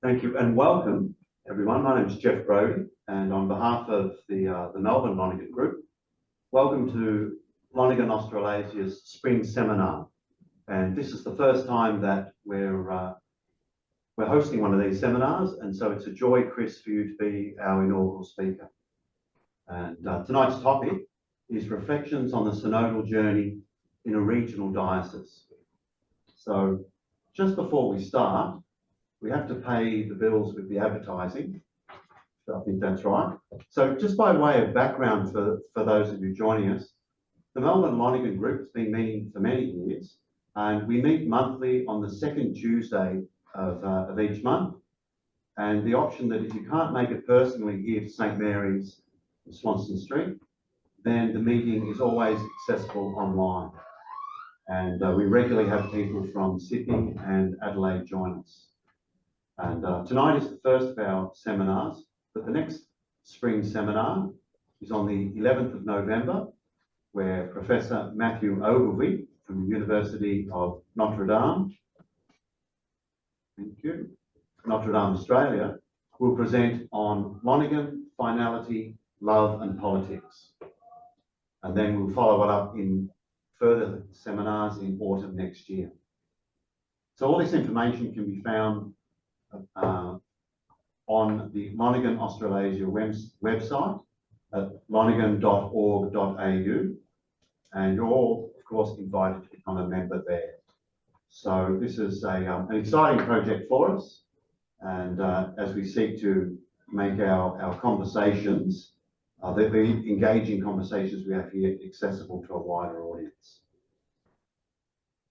Thank you and welcome everyone. My name is Jeff Brodie and on behalf of the Melbourne Lonergan Group, welcome to Lonergan Australasia's Spring Seminar. And this is the first time that we're hosting one of these seminars, and so it's a joy, Chris, for you to be our inaugural speaker. And tonight's topic is reflections on the synodal journey in a regional diocese. So just before we start, we have to pay the bills with the advertising. So I think that's right. So just by way of background for those of you joining us, the Melbourne Lonergan Group has been meeting for many years, and we meet monthly on the second Tuesday of each month. And the option that if you can't make it personally here to St Mary's, Swanston Street, then the meeting is always accessible online. And we regularly have people from Sydney and Adelaide join us. And tonight is the first of our seminars, but the next spring seminar is on the 11th of November, where Professor Matthew Ogilvie from the University of Notre Dame, Notre Dame, Australia, will present on Lonergan, finality, love and politics. And then we'll follow it up in further seminars in autumn next year. So all this information can be found on the Lonergan Australasia website at lonergan.org.au, and you're all, of course, invited to become a member there. So this is an exciting project for us, and as we seek to make our conversations, the engaging conversations we have here, accessible to a wider audience.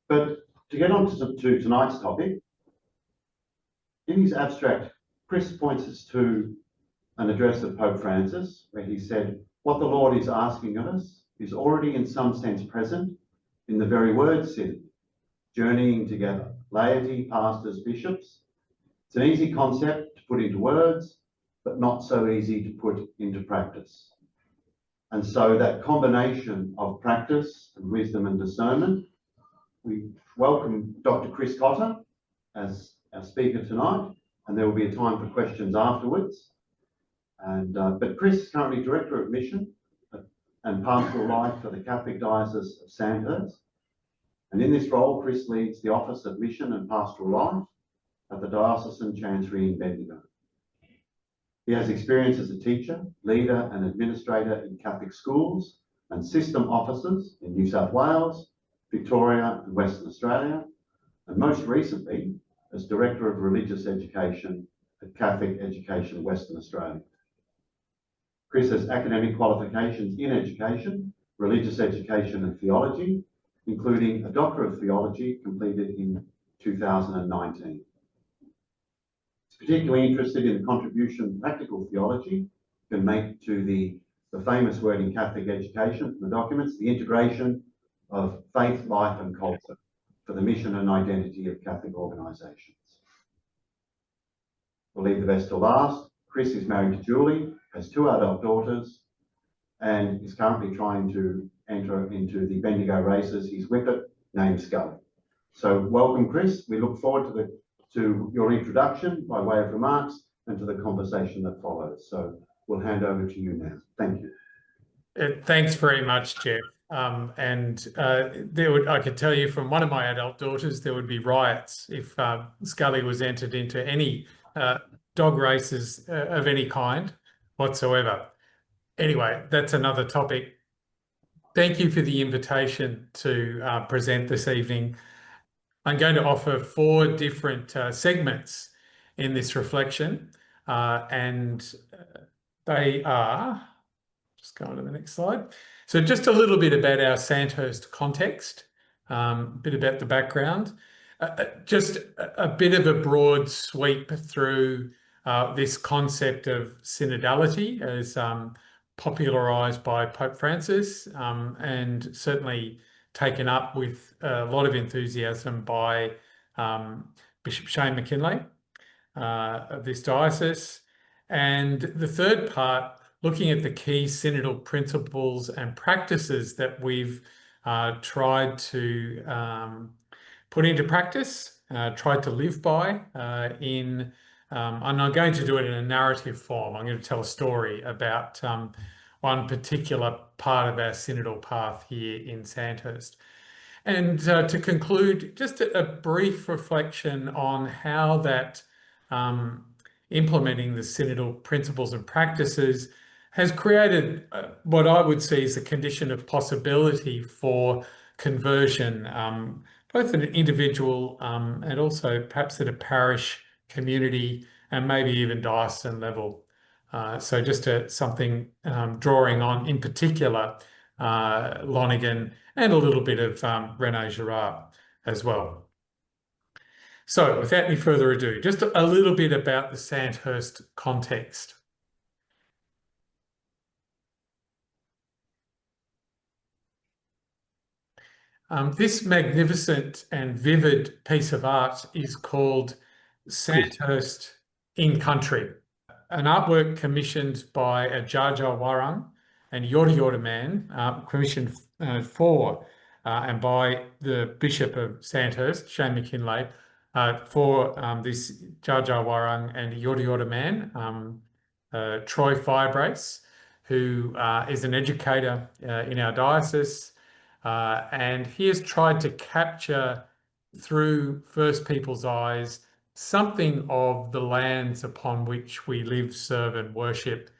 But to get on to tonight's topic, in his abstract, Chris points us to an address of Pope Francis, where he said, "What the Lord is asking of us is already in some sense present in the very word synod, journeying together, laity, pastors, bishops. It's an easy concept to put into words, but not so easy to put into practice." And so that combination of practice and wisdom and discernment, we welcome Dr. Chris Cotter as our speaker tonight, and there will be a time for questions afterwards. And but Chris is currently Director of Mission and Pastoral Life for the Catholic Diocese of Sandhurst. And in this role, Chris leads the Office of Mission and Pastoral Life at the Diocesan Chancery in Bendigo. He has experience as a teacher, leader and administrator in Catholic schools and system offices in New South Wales, Victoria and Western Australia, and most recently as Director of Religious Education at Catholic Education Western Australia. Chris has academic qualifications in education, religious education and theology, including a Doctor of Theology completed in 2019. He's particularly interested in the contribution practical theology can make to the famous word in Catholic education from the documents, the integration of faith, life and culture for the mission and identity of Catholic organisations. We'll leave the best to last. Chris is married to Julie, has 2 adult daughters, and is currently trying to enter into the Bendigo races. He's whippet named Scully. So welcome, Chris. We look forward to your introduction by way of remarks and to the conversation that follows. So we'll hand over to you now. Thank you. Thanks very much, Jeff. I could tell you from one of my adult daughters, there would be riots if Scully was entered into any dog races of any kind whatsoever. Anyway, that's another topic. Thank you for the invitation to present this evening. I'm going to offer 4 different segments in this reflection, and they are, just go on to the next slide. So just a little bit about our Sandhurst context, a bit about the background, just a bit of a broad sweep through this concept of synodality as popularised by Pope Francis, and certainly taken up with a lot of enthusiasm by Bishop Shane McKinlay of this diocese. And the third part, looking at the key synodal principles and practices that we've tried to put into practice, tried to live by in and I'm going to do it in a narrative form. I'm going to tell a story about one particular part of our synodal path here in Sandhurst. And to conclude, just a brief reflection on how that implementing the synodal principles and practices has created what I would see as a condition of possibility for conversion, both at an individual and also perhaps at a parish, community, and maybe even diocesan level. So just something drawing on, in particular, Lonergan and a little bit of René Girard as well. So without any further ado, just a little bit about the Sandhurst context. This magnificent and vivid piece of art is called Sandhurst in Country, an artwork commissioned by a Jaja Warang and Yorta Yorta man, commissioned for and by the Bishop of Sandhurst, Shane McKinlay, for this Jaja Warang and Yorta Yorta man, Troy Firebrace, who is an educator in our diocese, and he has tried to capture through First People's eyes something of the lands upon which we live, serve, and worship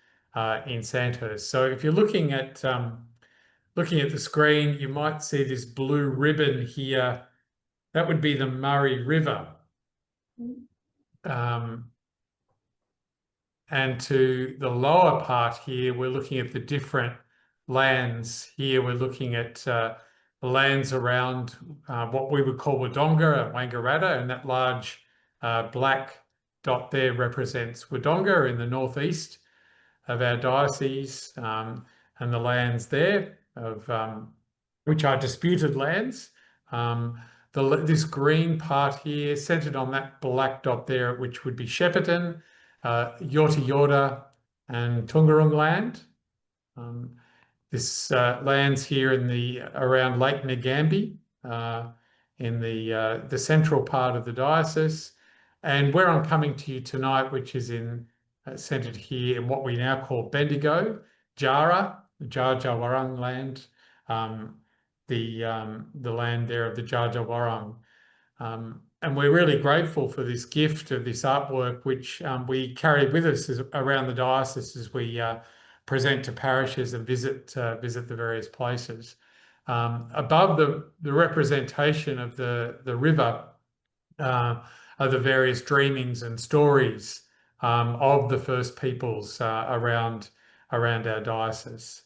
in Sandhurst. So if you're looking at the screen, you might see this blue ribbon here. That would be the Murray River. And to the lower part here, we're looking at the different lands. Here we're looking at the lands around what we would call Wodonga and Wangaratta, and that large black dot there represents Wodonga in the northeast of our diocese, and the lands there of which are disputed lands. This green part here, centred on that black dot there, which would be Shepparton, Yorta Yorta, and Toongaroong land. This lands here in around Lake Ngambie, in the central part of the diocese, and where I'm coming to you tonight, which is centred here in what we now call Bendigo, Jara, the Jaja Warang land, the land there of the Jaja Warang. And we're really grateful for this gift of this artwork, which we carry with us around the diocese as we present to parishes and visit the various places. Above the representation of the river are the various dreamings and stories of the First Peoples around our diocese.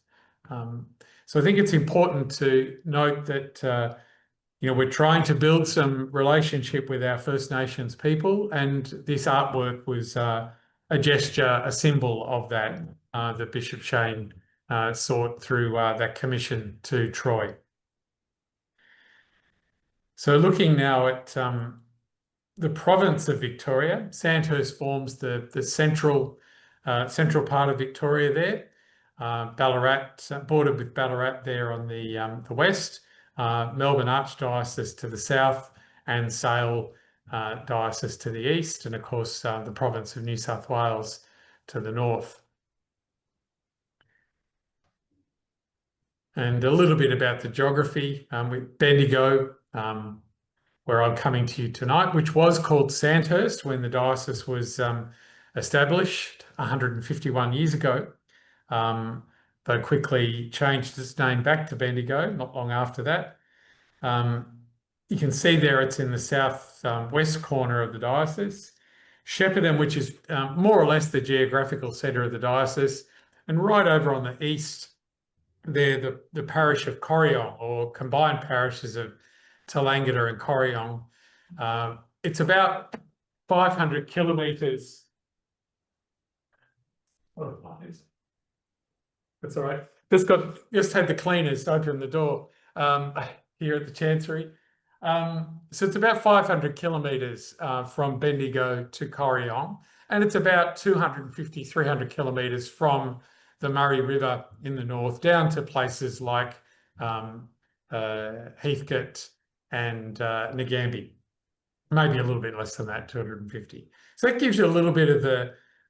So I think it's important to note that we're trying to build some relationship with our First Nations people, and this artwork was a gesture, a symbol of that, that Bishop Shane sought through that commission to Troy. So looking now at the province of Victoria, Sandhurst forms the central part of Victoria there. Ballarat, bordered with Ballarat there on the west, Melbourne Archdiocese to the south, and Sale Diocese to the east, and of course the province of New South Wales to the north. And a little bit about the geography with Bendigo, where I'm coming to you tonight, which was called Sandhurst when the diocese was established 151 years ago, though quickly changed its name back to Bendigo not long after that. You can see there it's in the south west corner of the diocese. Shepparton, which is more or less the geographical centre of the diocese, and right over on the east there, the parish of Corryong, or combined parishes of Tallangatta and Corryong. It's about 500 kilometres. That's all right. Just had the cleaners open the door here at the Chancery. So it's about 500 kilometres from Bendigo to Corryong, and it's about 250, 300 kilometres from the Murray River in the north down to places like Heathcote and Ngambie. maybe a little bit less than that, 250. So that gives you a little bit of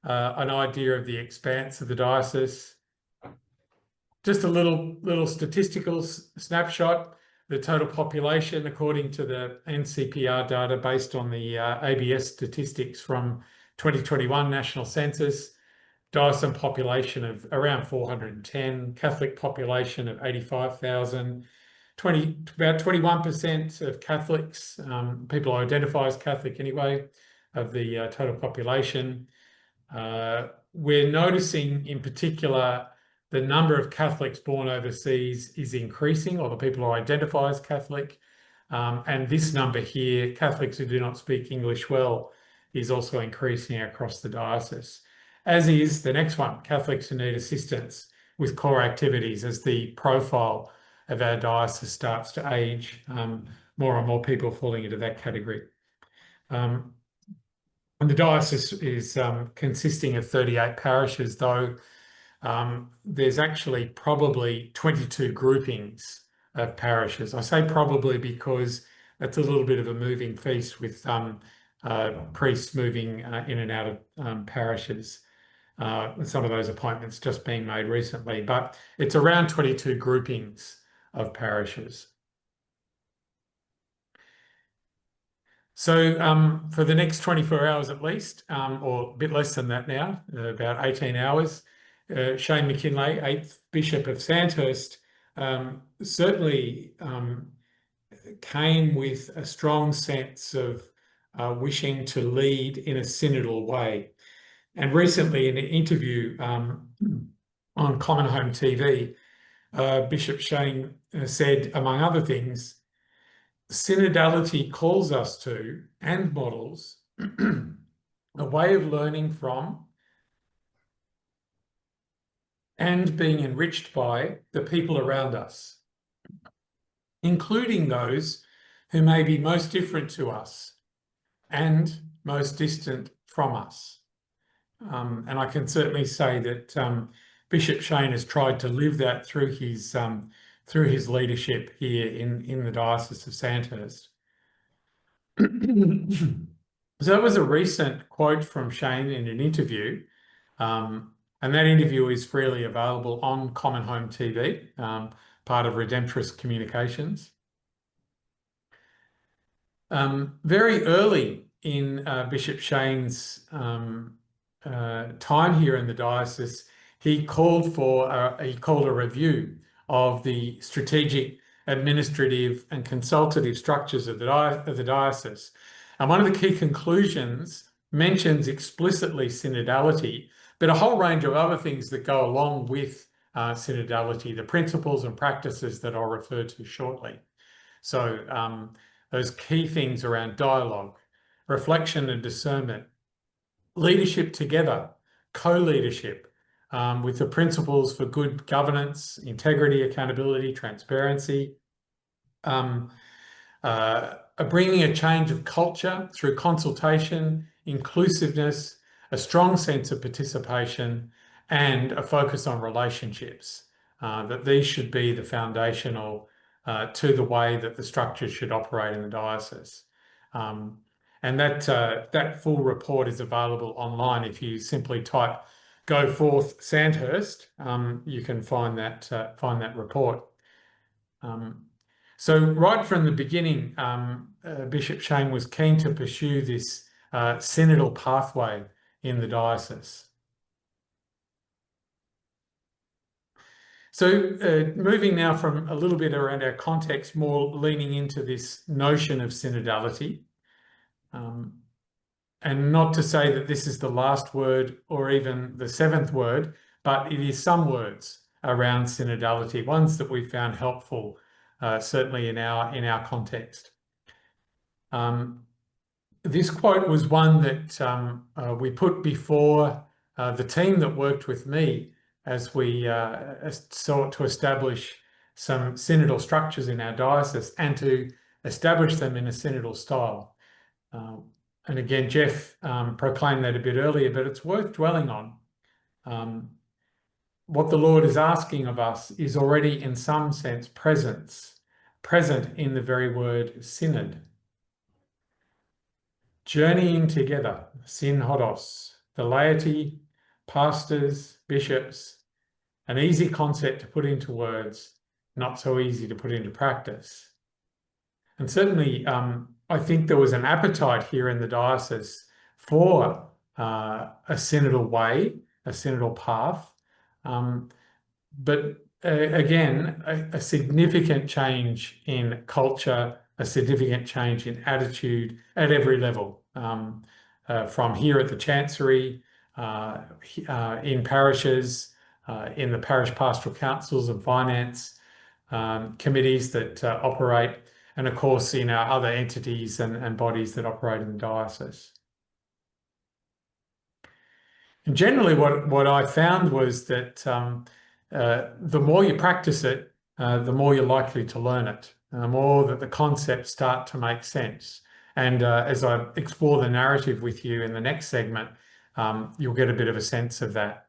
an idea of the expanse of the diocese. Just a little statistical snapshot. The total population, according to the NCPR data based on the ABS statistics from 2021 National Census, diocesan population of around 410, Catholic population of 85,000, about 21% of Catholics, people identify as Catholic anyway, of the total population. We're noticing in particular the number of Catholics born overseas is increasing, or the people who identify as Catholic. And this number here, Catholics who do not speak English well, is also increasing across the diocese, as is the next one, Catholics who need assistance with core activities. As the profile of our diocese starts to age, more and more people falling into that category. And the diocese is consisting of 38 parishes, though there's actually probably 22 groupings of parishes. I say probably because that's a little bit of a moving feast with priests moving in and out of parishes. Some of those appointments just being made recently, but it's around 22 groupings of parishes. So for the next 24 hours at least, or a bit less than that now, about 18 hours, Shane McKinlay, 8th Bishop of Sandhurst, certainly came with a strong sense of wishing to lead in a synodal way. And recently in an interview on Common Home TV, Bishop Shane said, among other things, synodality calls us to and models a way of learning from and being enriched by the people around us, including those who may be most different to us and most distant from us. And I can certainly say that Bishop Shane has tried to live that through his leadership here in the Diocese of Sandhurst. So that was a recent quote from Shane in an interview, and that interview is freely available on Common Home TV, part of Redemptorist Communications. Very early in Bishop Shane's time here in the diocese, he called a review of the strategic, administrative and consultative structures of the diocese. And one of the key conclusions mentions explicitly synodality, but a whole range of other things that go along with synodality, the principles and practices that I'll refer to shortly. So those key things around dialogue, reflection and discernment, leadership together, co-leadership, with the principles for good governance, integrity, accountability, transparency, bringing a change of culture through consultation, inclusiveness, a strong sense of participation, and a focus on relationships, that these should be the foundational to the way that the structure should operate in the diocese. And that full report is available online. If you simply type "Go Forth Sandhurst," you can find that report. So right from the beginning, Bishop Shane was keen to pursue this synodal pathway in the diocese. So moving now from a little bit around our context, more leaning into this notion of synodality. And not to say that this is the last word or even the seventh word, but it is some words around synodality, ones that we found helpful, certainly in our context. This quote was one that we put before the team that worked with me as we sought to establish some synodal structures in our diocese and to establish them in a synodal style. And again, Jeff proclaimed that a bit earlier, but it's worth dwelling on. What the Lord is asking of us is already in some sense present in the very word synod. journeying together, Synodal, the laity, pastors, bishops, an easy concept to put into words, not so easy to put into practice. And certainly, I think there was an appetite here in the diocese for a synodal way, a synodal path. But again, a significant change in culture, a significant change in attitude at every level, from here at the Chancery, in parishes, in the parish pastoral councils and finance committees that operate, and of course in our other entities and bodies that operate in the diocese. And generally what I found was that the more you practice it, the more you're likely to learn it, the more that the concepts start to make sense. And as I explore the narrative with you in the next segment, you'll get a bit of a sense of that.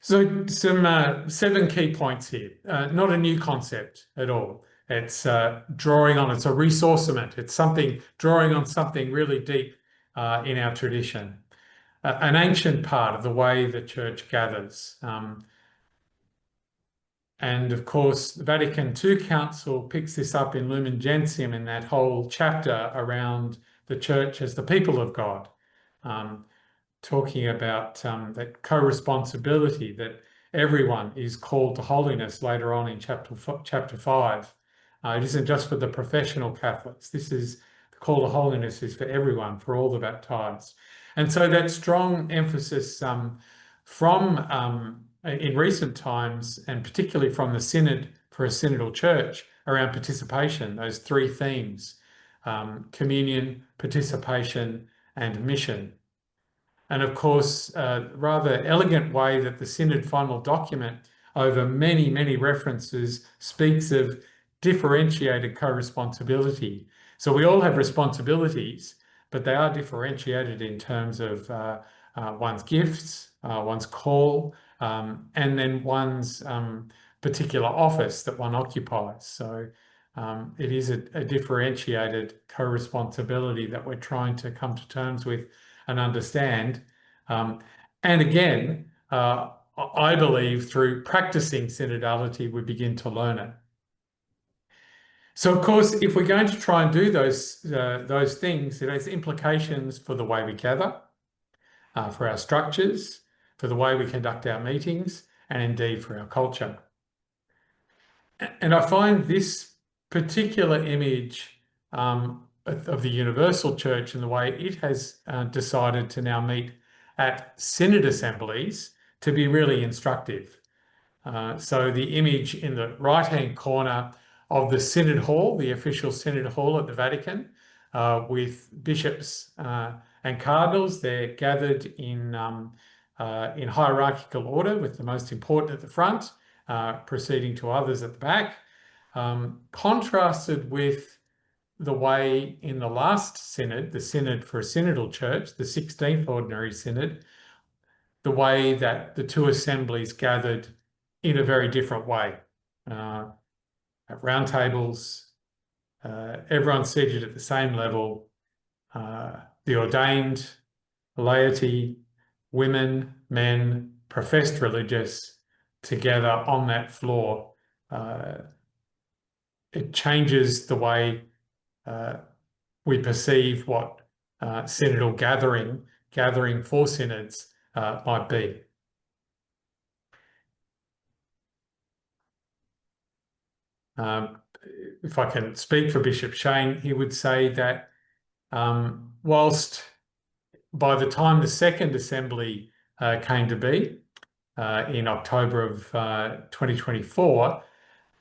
So some 7 key points here. Not a new concept at all. It's drawing on, it's a ressourcement. It's something, drawing on something really deep in our tradition. An ancient part of the way the Church gathers. And of course, the Vatican II Council picks this up in Lumen Gentium in that whole chapter around the Church as the people of God. Talking about that co-responsibility, that everyone is called to holiness later on in chapter 5. It isn't just for the professional Catholics. This is the call to holiness is for everyone, for all the baptized. And so that strong emphasis from in recent times, and particularly from the Synod for a Synodal Church around participation, those 3 themes, communion, participation, and mission. And of course, a rather elegant way that the Synod final document, over many, many references, speaks of differentiated co-responsibility. So we all have responsibilities, but they are differentiated in terms of one's gifts, one's call, and then one's particular office that one occupies. So it is a differentiated co-responsibility that we're trying to come to terms with and understand. And again, I believe through practicing synodality, we begin to learn it. So of course, if we're going to try and do those things, it has implications for the way we gather, for our structures, for the way we conduct our meetings, and indeed for our culture. And I find this particular image of the Universal Church and the way it has decided to now meet at Synod assemblies to be really instructive. So the image in the right-hand corner of the Synod Hall, the official Synod Hall at the Vatican, with bishops and cardinals, they're gathered in hierarchical order, with the most important at the front, proceeding to others at the back, contrasted with the way in the last synod, the Synod for a Synodal Church, the 16th Ordinary Synod, the way that the 2 assemblies gathered in a very different way. At round tables, everyone seated at the same level, the ordained, laity, women, men, professed religious, together on that floor. It changes the way we perceive what synodal gathering for synods might be. If I can speak for Bishop Shane, he would say that whilst by the time the second assembly came to be in October of 2024,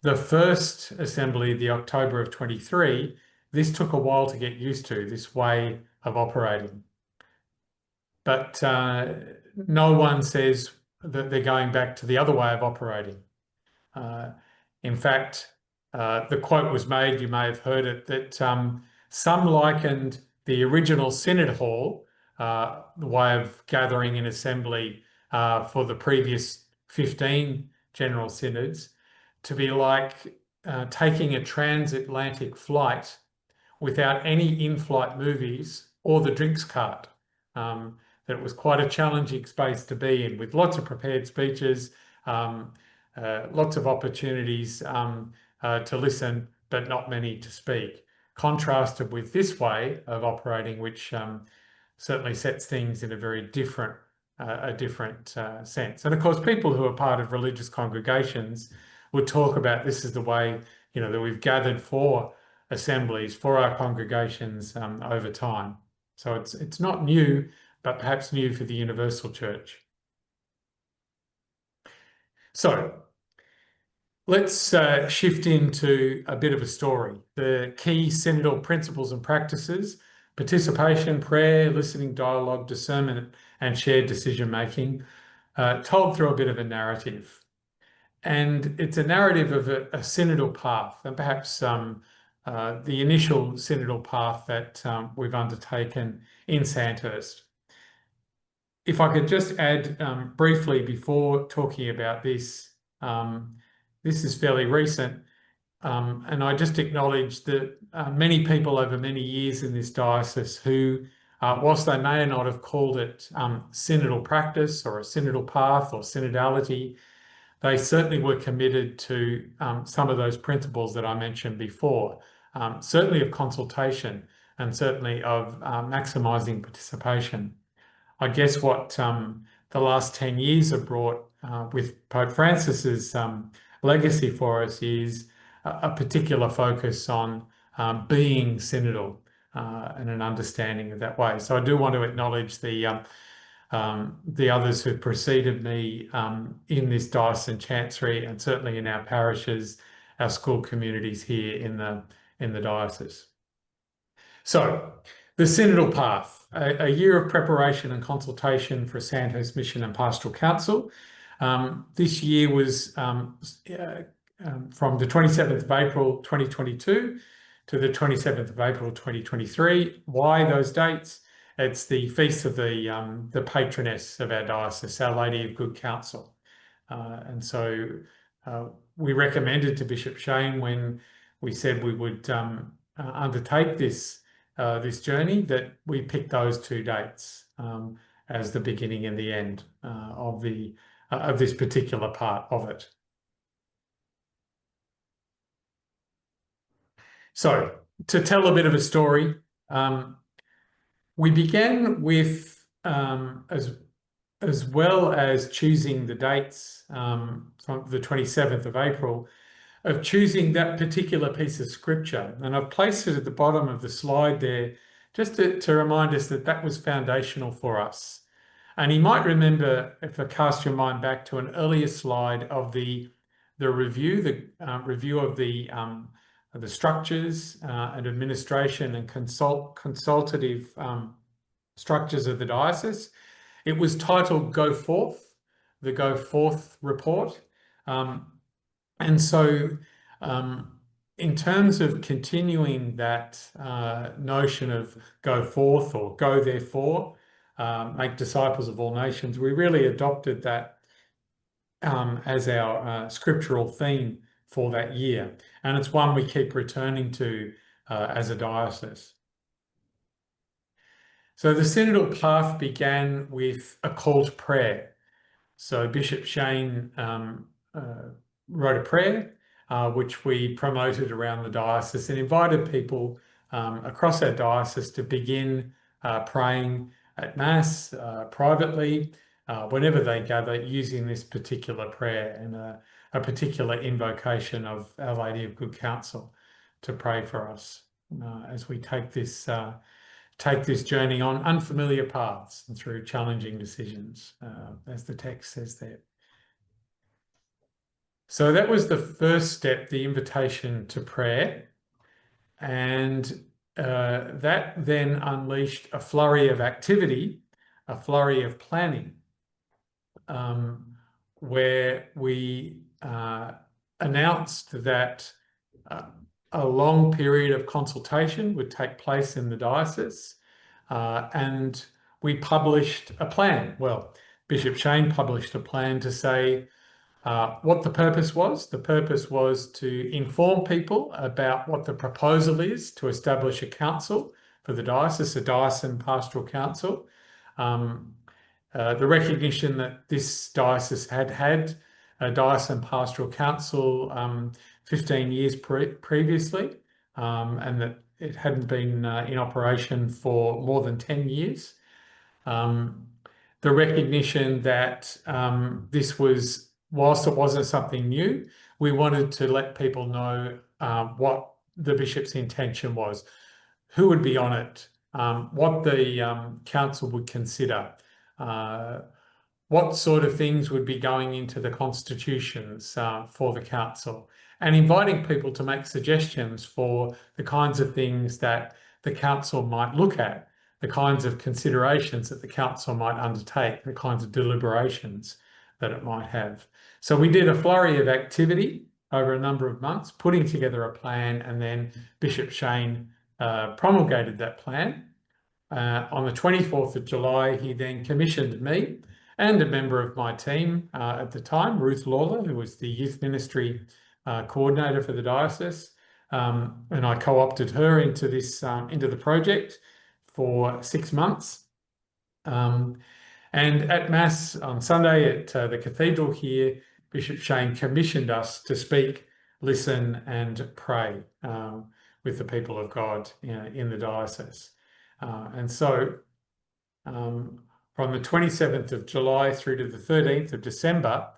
the first assembly, the October of 23, this took a while to get used to, this way of operating. But no one says that they're going back to the other way of operating. In fact, the quote was made, you may have heard it, that some likened the original Synod Hall, the way of gathering in assembly for the previous 15 general synods, to be like taking a transatlantic flight without any in-flight movies or the drinks cart. That it was quite a challenging space to be in, with lots of prepared speeches, lots of opportunities to listen, but not many to speak. Contrasted with this way of operating, which certainly sets things in a very different sense. And of course, people who are part of religious congregations would talk about this is the way, you know, that we've gathered for assemblies, for our congregations over time. So it's not new, but perhaps new for the universal church. So let's shift into a bit of a story. The key synodal principles and practices: participation, prayer, listening, dialogue, discernment, and shared decision-making, told through a bit of a narrative. And it's a narrative of a synodal path, and perhaps the initial synodal path that we've undertaken in Sandhurst. If I could just add briefly before talking about this, this is fairly recent, and I just acknowledge that many people over many years in this diocese who, whilst they may not have called it synodal practice or a synodal path or synodality, they certainly were committed to some of those principles that I mentioned before, certainly of consultation and certainly of maximising participation. I guess what the last 10 years have brought with Pope Francis's legacy for us is a particular focus on being synodal and an understanding of that way. So I do want to acknowledge the others who've preceded me in this diocesan chancery, and certainly in our parishes, our school communities here in the diocese. So, the synodal path, a year of preparation and consultation for Sandhurst Mission and Pastoral Council. This year was from the 27th of April 2022 to the 27th of April 2023. Why those dates? It's the feast of the patroness of our diocese, Our Lady of Good Counsel. And so we recommended to Bishop Shane, when we said we would undertake this journey, that we picked those two dates as the beginning and the end of this particular part of it. So, to tell a bit of a story, we began with, as well as choosing the dates from the 27th of April, of choosing that particular piece of scripture. And I've placed it at the bottom of the slide there, just to remind us that that was foundational for us. And you might remember, if I cast your mind back to an earlier slide of the review, review of the structures and administration and consultative structures of the diocese. It was titled Go Forth, the Go Forth report. And so in terms of continuing that notion of go forth or go therefore, make disciples of all nations, we really adopted that as our scriptural theme for that year. And it's one we keep returning to as a diocese. So the synodal path began with a call to prayer. So Bishop Shane wrote a prayer, which we promoted around the diocese and invited people across our diocese to begin praying at Mass, privately, whenever they gather, using this particular prayer and a particular invocation of Our Lady of Good Counsel to pray for us as we take this journey on unfamiliar paths and through challenging decisions, as the text says there. So that was the first step, the invitation to prayer. And that then unleashed a flurry of activity, a flurry of planning, where we announced that a long period of consultation would take place in the diocese, and we published a plan. Well, Bishop Shane published a plan to say What the purpose was? The purpose was to inform people about what the proposal is to establish a council for the diocese, a diocesan pastoral council. The recognition that this diocese had had a diocesan pastoral council 15 years previously, and that it hadn't been in operation for more than 10 years. The recognition that this was, whilst it wasn't something new, we wanted to let people know what the bishop's intention was, who would be on it, what the council would consider, what sort of things would be going into the constitutions for the council, and inviting people to make suggestions for the kinds of things that the council might look at, the kinds of considerations that the council might undertake, the kinds of deliberations that it might have. So we did a flurry of activity over a number of months, putting together a plan, and then Bishop Shane promulgated that plan. On the 24th of July, he then commissioned me and a member of my team at the time, Ruth Lawler, who was the youth ministry coordinator for the diocese, and I co-opted her into this into the project for 6 months. And at Mass on Sunday at the cathedral here, Bishop Shane commissioned us to speak, listen and pray with the people of God in the diocese. And so from the 27th of July through to the 13th of December,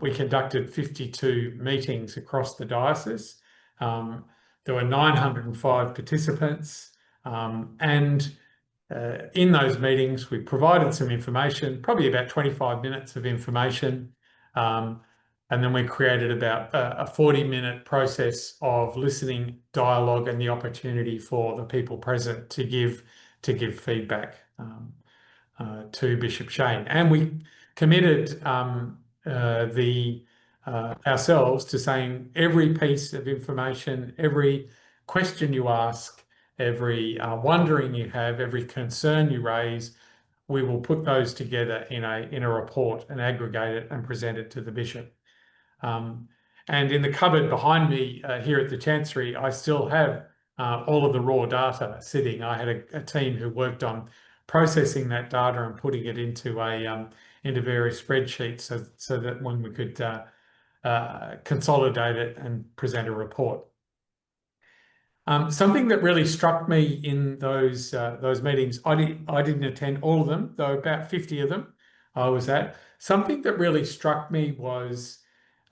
we conducted 52 meetings across the diocese. There were 905 participants, and in those meetings, we provided some information, probably about 25 minutes of information, and then we created about a 40-minute process of listening, dialogue, and the opportunity for the people present to give feedback to Bishop Shane. And we committed ourselves to saying every piece of information, every question you ask, every wondering you have, every concern you raise, we will put those together in a report and aggregate it and present it to the bishop. And in the cupboard behind me here at the Chancery, I still have all of the raw data sitting. I had a team who worked on processing that data and putting it into various spreadsheets so that when we could consolidate it and present a report. Something that really struck me in those meetings, I didn't attend all of them, though about 50 of them I was at. Something that really struck me was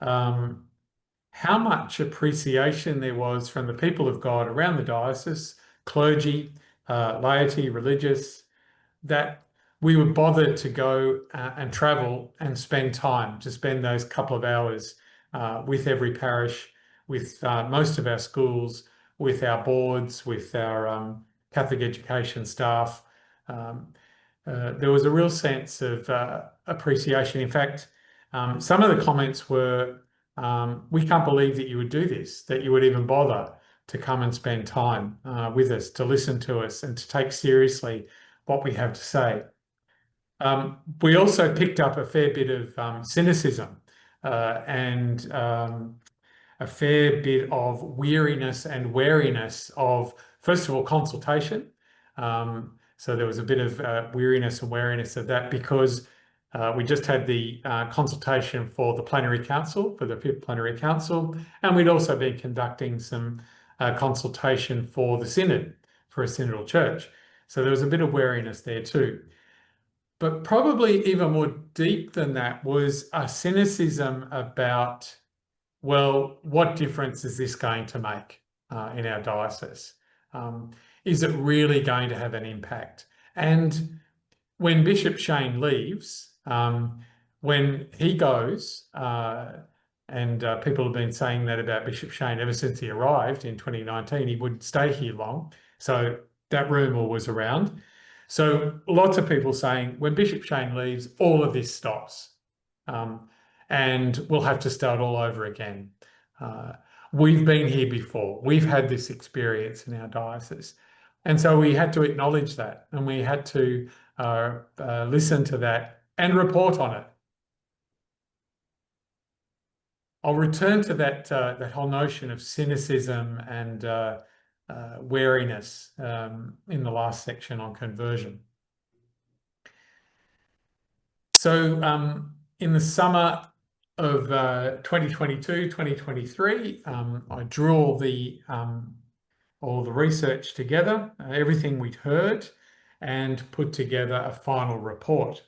how much appreciation there was from the people of God around the diocese, clergy, laity, religious, that we would bother to go and travel and spend time, to spend those couple of hours with every parish, with most of our schools, with our boards, with our Catholic education staff. There was a real sense of appreciation. In fact, some of the comments were, we can't believe that you would do this, that you would even bother to come and spend time with us, to listen to us and to take seriously what we have to say. We also picked up a fair bit of cynicism and a fair bit of weariness and wariness of, first of all, consultation. So there was a bit of weariness and wariness of that because we just had the consultation for the plenary council, for the 5th plenary council, and we'd also been conducting some consultation for the synod, for a synodal church. So there was a bit of wariness there too. But probably even more deep than that was a cynicism about, well, what difference is this going to make in our diocese? Is it really going to have an impact? And when Bishop Shane leaves, when he goes, and people have been saying that about Bishop Shane ever since he arrived in 2019, he wouldn't stay here long. So that rumour was around. So lots of people saying when Bishop Shane leaves, all of this stops. And we'll have to start all over again. We've been here before. We've had this experience in our diocese. And so we had to acknowledge that, and we had to listen to that and report on it. I'll return to that whole notion of cynicism and wariness in the last section on conversion. So in the summer of 2022, 2023, I drew all the research together, everything we'd heard, and put together a final report.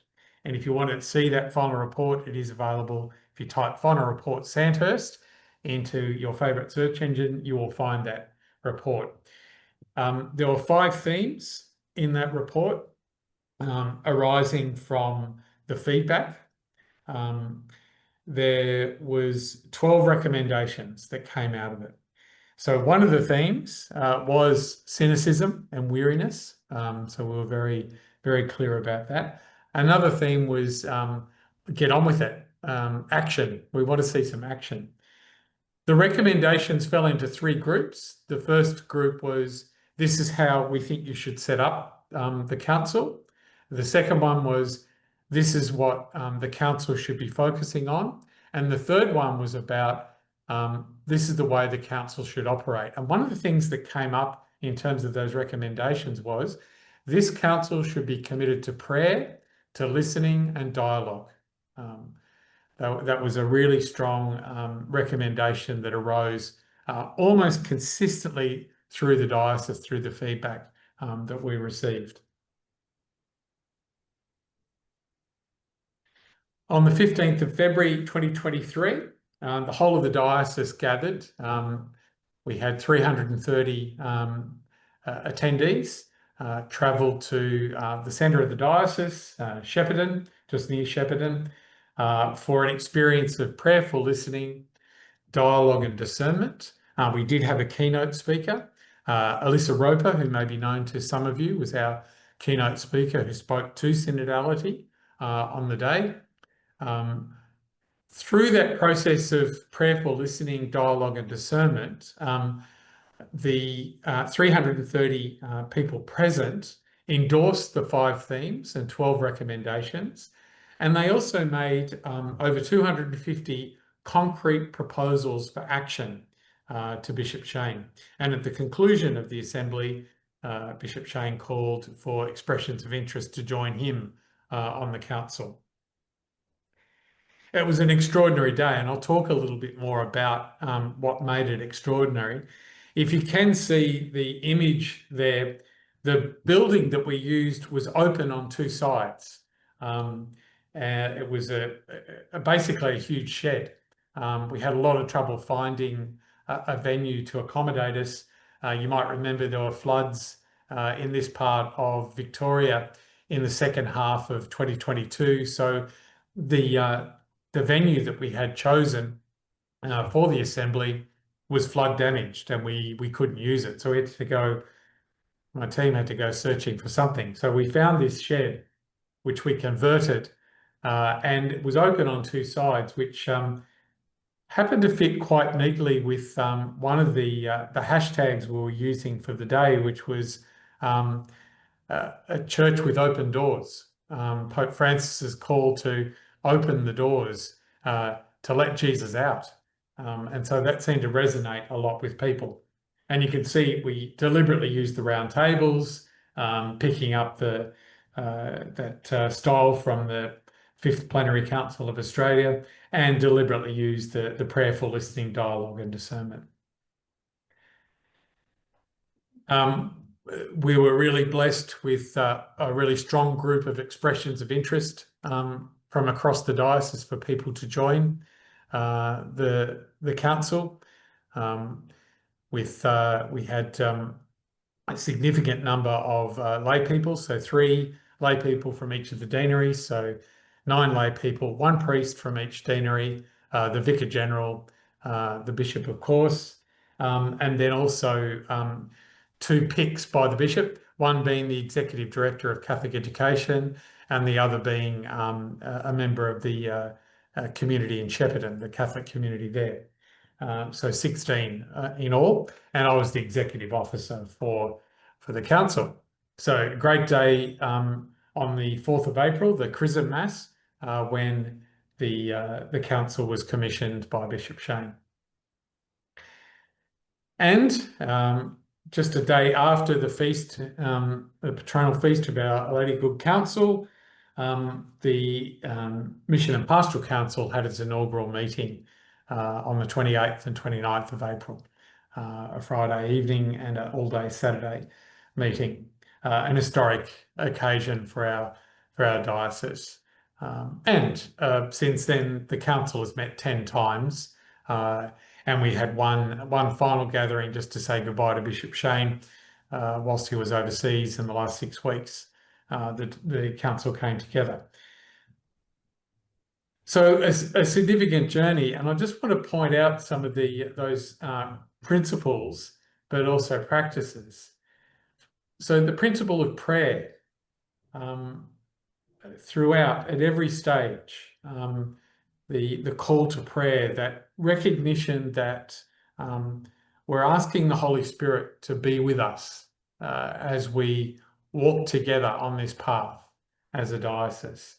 And if you want to see that final report, it is available. If you type final report Sandhurst into your favourite search engine, you will find that report. There were 5 themes in that report arising from the feedback. There was 12 recommendations that came out of it. So one of the themes was cynicism and weariness. So we were very, very clear about that. Another theme was get on with it, action. We want to see some action. The recommendations fell into 3 groups. The first group was, this is how we think you should set up the council. The second one was, this is what the council should be focusing on. And the third one was about, this is the way the council should operate. And one of the things that came up in terms of those recommendations was, this council should be committed to prayer, to listening and dialogue. That was a really strong recommendation that arose almost consistently through the diocese, through the feedback that we received. On the 15th of February 2023, the whole of the diocese gathered. We had 330 attendees, travelled to the centre of the diocese, Shepparton, just near Shepparton, for an experience of prayerful listening, dialogue and discernment. We did have a keynote speaker. Alyssa Roper, who may be known to some of you, was our keynote speaker who spoke to synodality on the day. Through that process of prayerful listening, dialogue and discernment, the 330 people present endorsed the 5 themes and 12 recommendations, and they also made over 250 concrete proposals for action to Bishop Shane. And at the conclusion of the assembly, Bishop Shane called for expressions of interest to join him on the council. It was an extraordinary day, and I'll talk a little bit more about what made it extraordinary. If you can see the image there, the building that we used was open on 2 sides. It was basically a huge shed. We had a lot of trouble finding a venue to accommodate us. You might remember there were floods in this part of Victoria in the second half of 2022. So the venue that we had chosen for the assembly was flood damaged, and we couldn't use it. So we had to go, my team had to go searching for something. So we found this shed, which we converted, and it was open on 2 sides, which happened to fit quite neatly with one of the hashtags we were using for the day, which was a church with open doors. Pope Francis's call to open the doors to let Jesus out. And so that seemed to resonate a lot with people. And you can see we deliberately used the round tables, picking up that style from the 5th Plenary Council of Australia, and deliberately used the prayerful listening, dialogue and discernment. We were really blessed with a really strong group of expressions of interest from across the diocese for people to join the council. We had a significant number of lay people, so 3 lay people from each of the deaneries, so 9 lay people, 1 priest from each deanery, the Vicar General, the Bishop, of course, and then also 2 picks by the Bishop, one being the Executive Director of Catholic Education and the other being a member of the community in Shepparton, the Catholic community there. So 16 in all, and I was the Executive Officer for the Council. So a great day on the 4th of April, the Chrism Mass, when the council was commissioned by Bishop Shane. And just a day after the feast, the patronal feast of Our Lady Good Counsel, the Mission and Pastoral Council had its inaugural meeting on the 28th and 29th of April, a Friday evening and an all-day Saturday meeting, an historic occasion for our diocese. And since then, the council has met 10 times, and we had one final gathering just to say goodbye to Bishop Shane whilst he was overseas in the last 6 weeks. The council came together. So a significant journey, and I just want to point out some of those principles, but also practices. So the principle of prayer throughout, at every stage, the call to prayer, that recognition that we're asking the Holy Spirit to be with us as we walk together on this path as a diocese.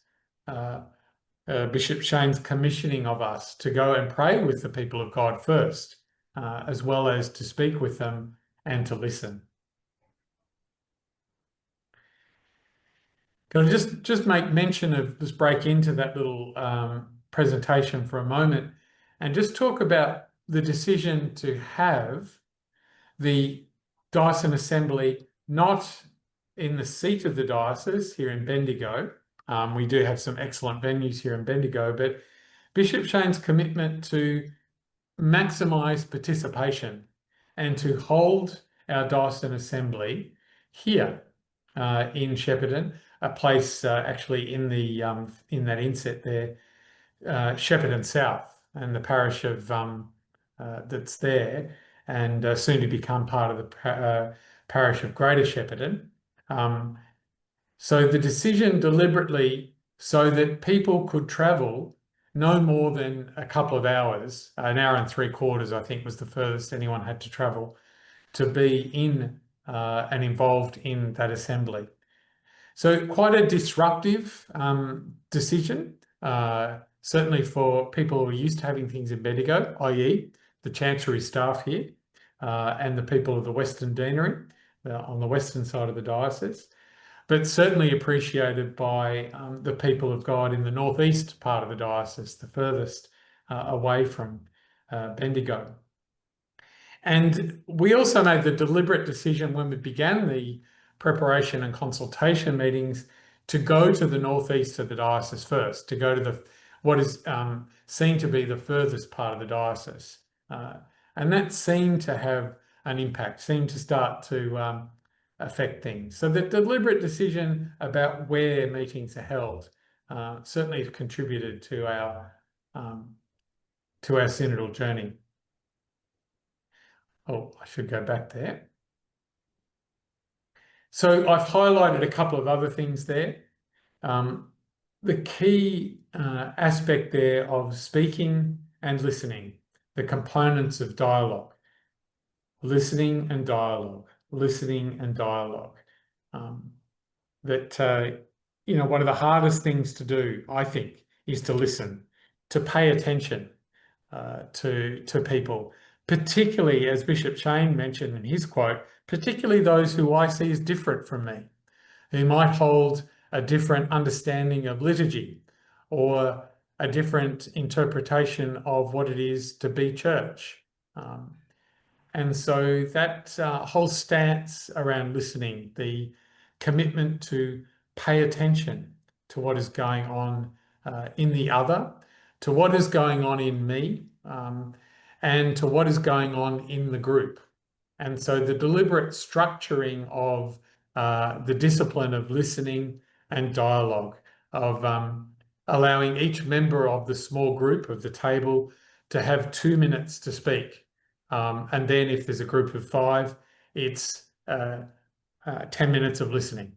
Bishop Shane's commissioning of us to go and pray with the people of God first, as well as to speak with them and to listen. Can I just make mention of this, break into that little presentation for a moment and just talk about the decision to have the Diocesan Assembly not in the seat of the diocese here in Bendigo. We do have some excellent venues here in Bendigo, but Bishop Shane's commitment to maximise participation and to hold our Diocesan Assembly here in Shepparton, a place actually in that inset there, Shepparton South, and the parish of that's there, and soon to become part of the parish of Greater Shepparton. So the decision deliberately, so that people could travel no more than a couple of hours, an hour and 3/4, I think, was the furthest anyone had to travel, to be in and involved in that assembly. So quite a disruptive decision, certainly for people who are used to having things in Bendigo, i.e. the Chancery staff here and the people of the Western Deanery on the western side of the diocese, but certainly appreciated by the people of God in the northeast part of the diocese, the furthest away from Bendigo. And we also made the deliberate decision when we began the preparation and consultation meetings to go to the northeast of the diocese first, to go to what is seen to be the furthest part of the diocese. And that seemed to have an impact, seemed to start to affect things. So the deliberate decision about where meetings are held certainly contributed to our synodal journey. Oh, I should go back there. So I've highlighted a couple of other things there. The key aspect there of speaking and listening, the components of dialogue, listening and dialogue, listening and dialogue. One of the hardest things to do, I think, is to listen, to pay attention to people, particularly, as Bishop Shane mentioned in his quote, particularly those who I see as different from me, who might hold a different understanding of liturgy or a different interpretation of what it is to be church. And so that whole stance around listening, the commitment to pay attention to what is going on in the other, to what is going on in me, and to what is going on in the group. And so the deliberate structuring of the discipline of listening and dialogue, of allowing each member of the small group of the table to have 2 minutes to speak. And then if there's a group of 5, it's 10 minutes of listening.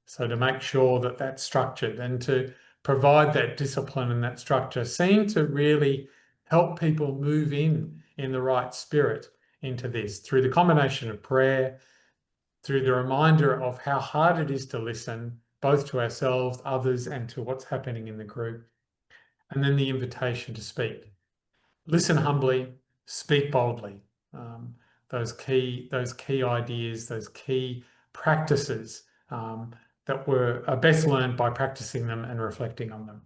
So to make sure that that's structured and to provide that discipline and that structure seemed to really help people move in the right spirit into this through the combination of prayer, through the reminder of how hard it is to listen, both to ourselves, others, and to what's happening in the group. and then the invitation to speak. Listen humbly, speak boldly. Those key ideas, those key practices that are best learned by practicing them and reflecting on them.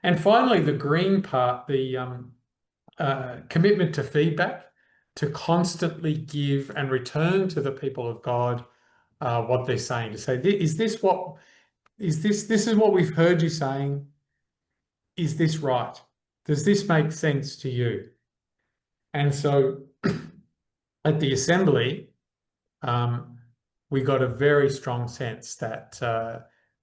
And finally, the green part, the commitment to feedback, to constantly give and return to the people of God what they're saying, to say, this is what we've heard you saying. Is this right? Does this make sense to you? And so at the Assembly, we got a very strong sense that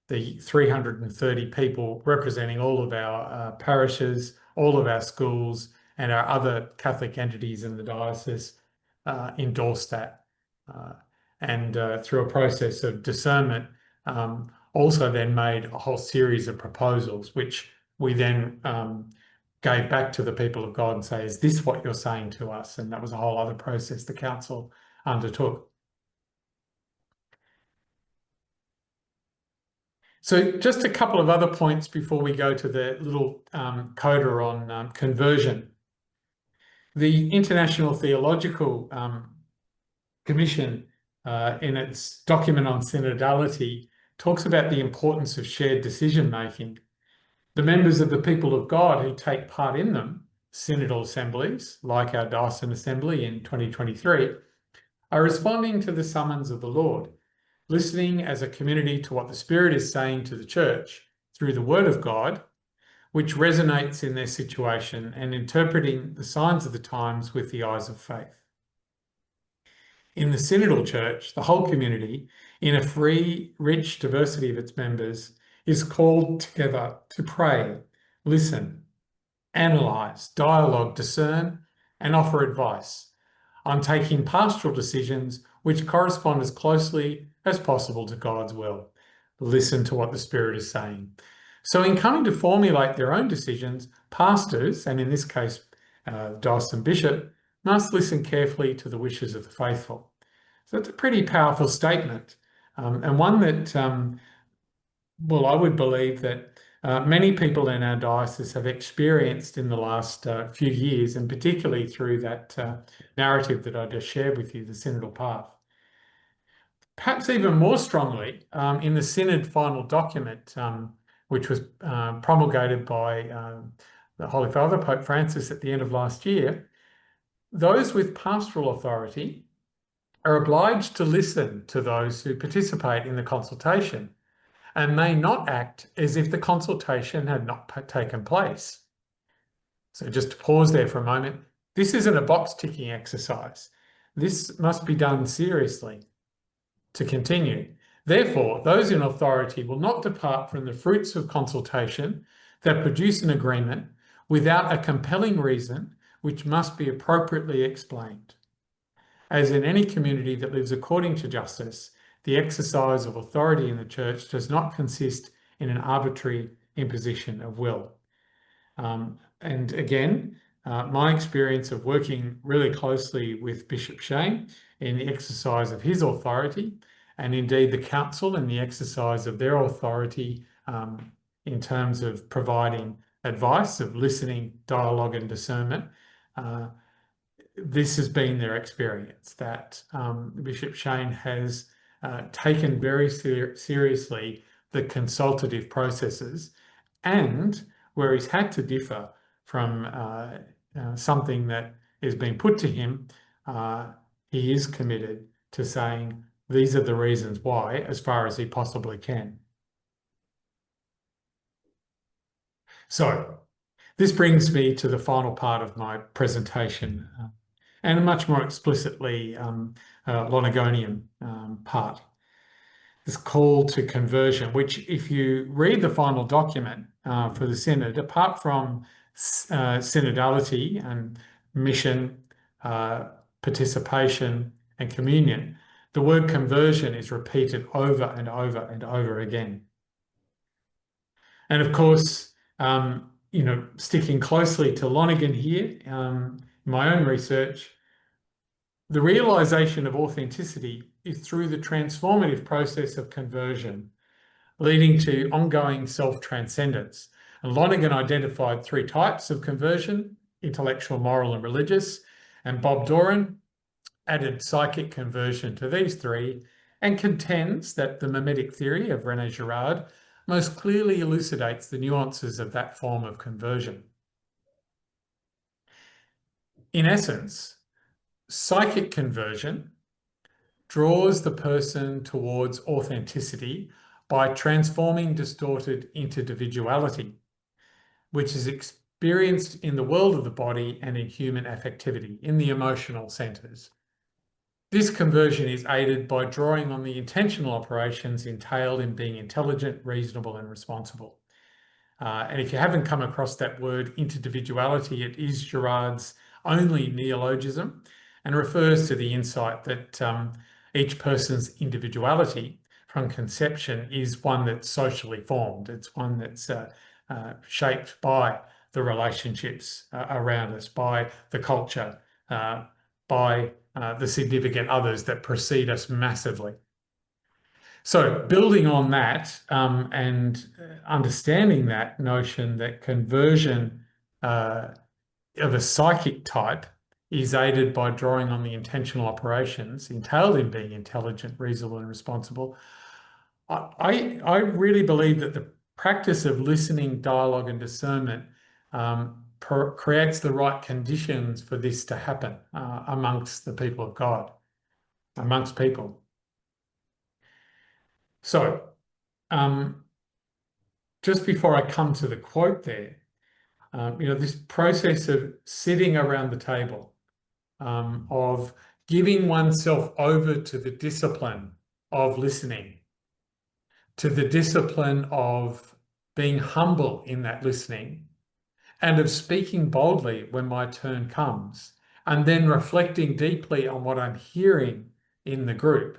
the 330 people representing all of our parishes, all of our schools, and our other Catholic entities in the diocese endorsed that. And through a process of discernment, also then made a whole series of proposals, which we then gave back to the people of God and say, is this what you're saying to us? And that was a whole other process the council undertook. So just a couple of other points before we go to the little coda on conversion. The International Theological Commission, in its document on synodality, talks about the importance of shared decision-making. The members of the people of God who take part in them, synodal assemblies, like our Diocesan Assembly in 2023, are responding to the summons of the Lord, listening as a community to what the Spirit is saying to the Church through the Word of God, which resonates in their situation, and interpreting the signs of the times with the eyes of faith. In the synodal church, the whole community, in a free, rich diversity of its members, is called together to pray, listen, analyse, dialogue, discern, and offer advice on taking pastoral decisions which correspond as closely as possible to God's will. Listen to what the Spirit is saying. So in coming to formulate their own decisions, pastors, and in this case, the diocesan bishop, must listen carefully to the wishes of the faithful. So it's a pretty powerful statement, and one that, well, I would believe that many people in our diocese have experienced in the last few years, and particularly through that narrative that I just shared with you, the synodal path. Perhaps even more strongly, in the synod final document, which was promulgated by the Holy Father, Pope Francis, at the end of last year, those with pastoral authority are obliged to listen to those who participate in the consultation and may not act as if the consultation had not taken place. So just to pause there for a moment, this isn't a box-ticking exercise. This must be done seriously. To continue, therefore, those in authority will not depart from the fruits of consultation that produce an agreement without a compelling reason which must be appropriately explained. As in any community that lives according to justice, the exercise of authority in the Church does not consist in an arbitrary imposition of will. And again, my experience of working really closely with Bishop Shane in the exercise of his authority, and indeed the council in the exercise of their authority in terms of providing advice, of listening, dialogue and discernment, this has been their experience, that Bishop Shane has taken very seriously the consultative processes, and where he's had to differ from something that is being put to him, he is committed to saying these are the reasons why, as far as he possibly can. So this brings me to the final part of my presentation, and a much more explicitly Lonerganian part. This call to conversion, which if you read the final document for the synod, apart from synodality and mission, participation and communion, the word conversion is repeated over and over and over again. And of course, you know, sticking closely to Lonergan here, in my own research, the realization of authenticity is through the transformative process of conversion, leading to ongoing self-transcendence, And Lonergan identified 3 types of conversion: intellectual, moral, and religious. And Bob Doran added psychic conversion to these 3 and contends that the mimetic theory of René Girard most clearly elucidates the nuances of that form of conversion. In essence, psychic conversion draws the person towards authenticity by transforming distorted individuality, which is experienced in the world of the body and in human affectivity, in the emotional centres. This conversion is aided by drawing on the intentional operations entailed in being intelligent, reasonable, and responsible. And if you haven't come across that word individuality, it is Girard's only neologism and refers to the insight that each person's individuality from conception is one that's socially formed. It's one that's shaped by the relationships around us, by the culture, by the significant others that precede us massively. So building on that and understanding that notion that conversion of a psychic type is aided by drawing on the intentional operations entailed in being intelligent, reasonable, and responsible, I really believe that the practice of listening, dialogue, and discernment creates the right conditions for this to happen amongst the people of God, amongst people. So, just before I come to the quote there, this process of sitting around the table, of giving oneself over to the discipline of listening, to the discipline of being humble in that listening, and of speaking boldly when my turn comes, and then reflecting deeply on what I'm hearing in the group,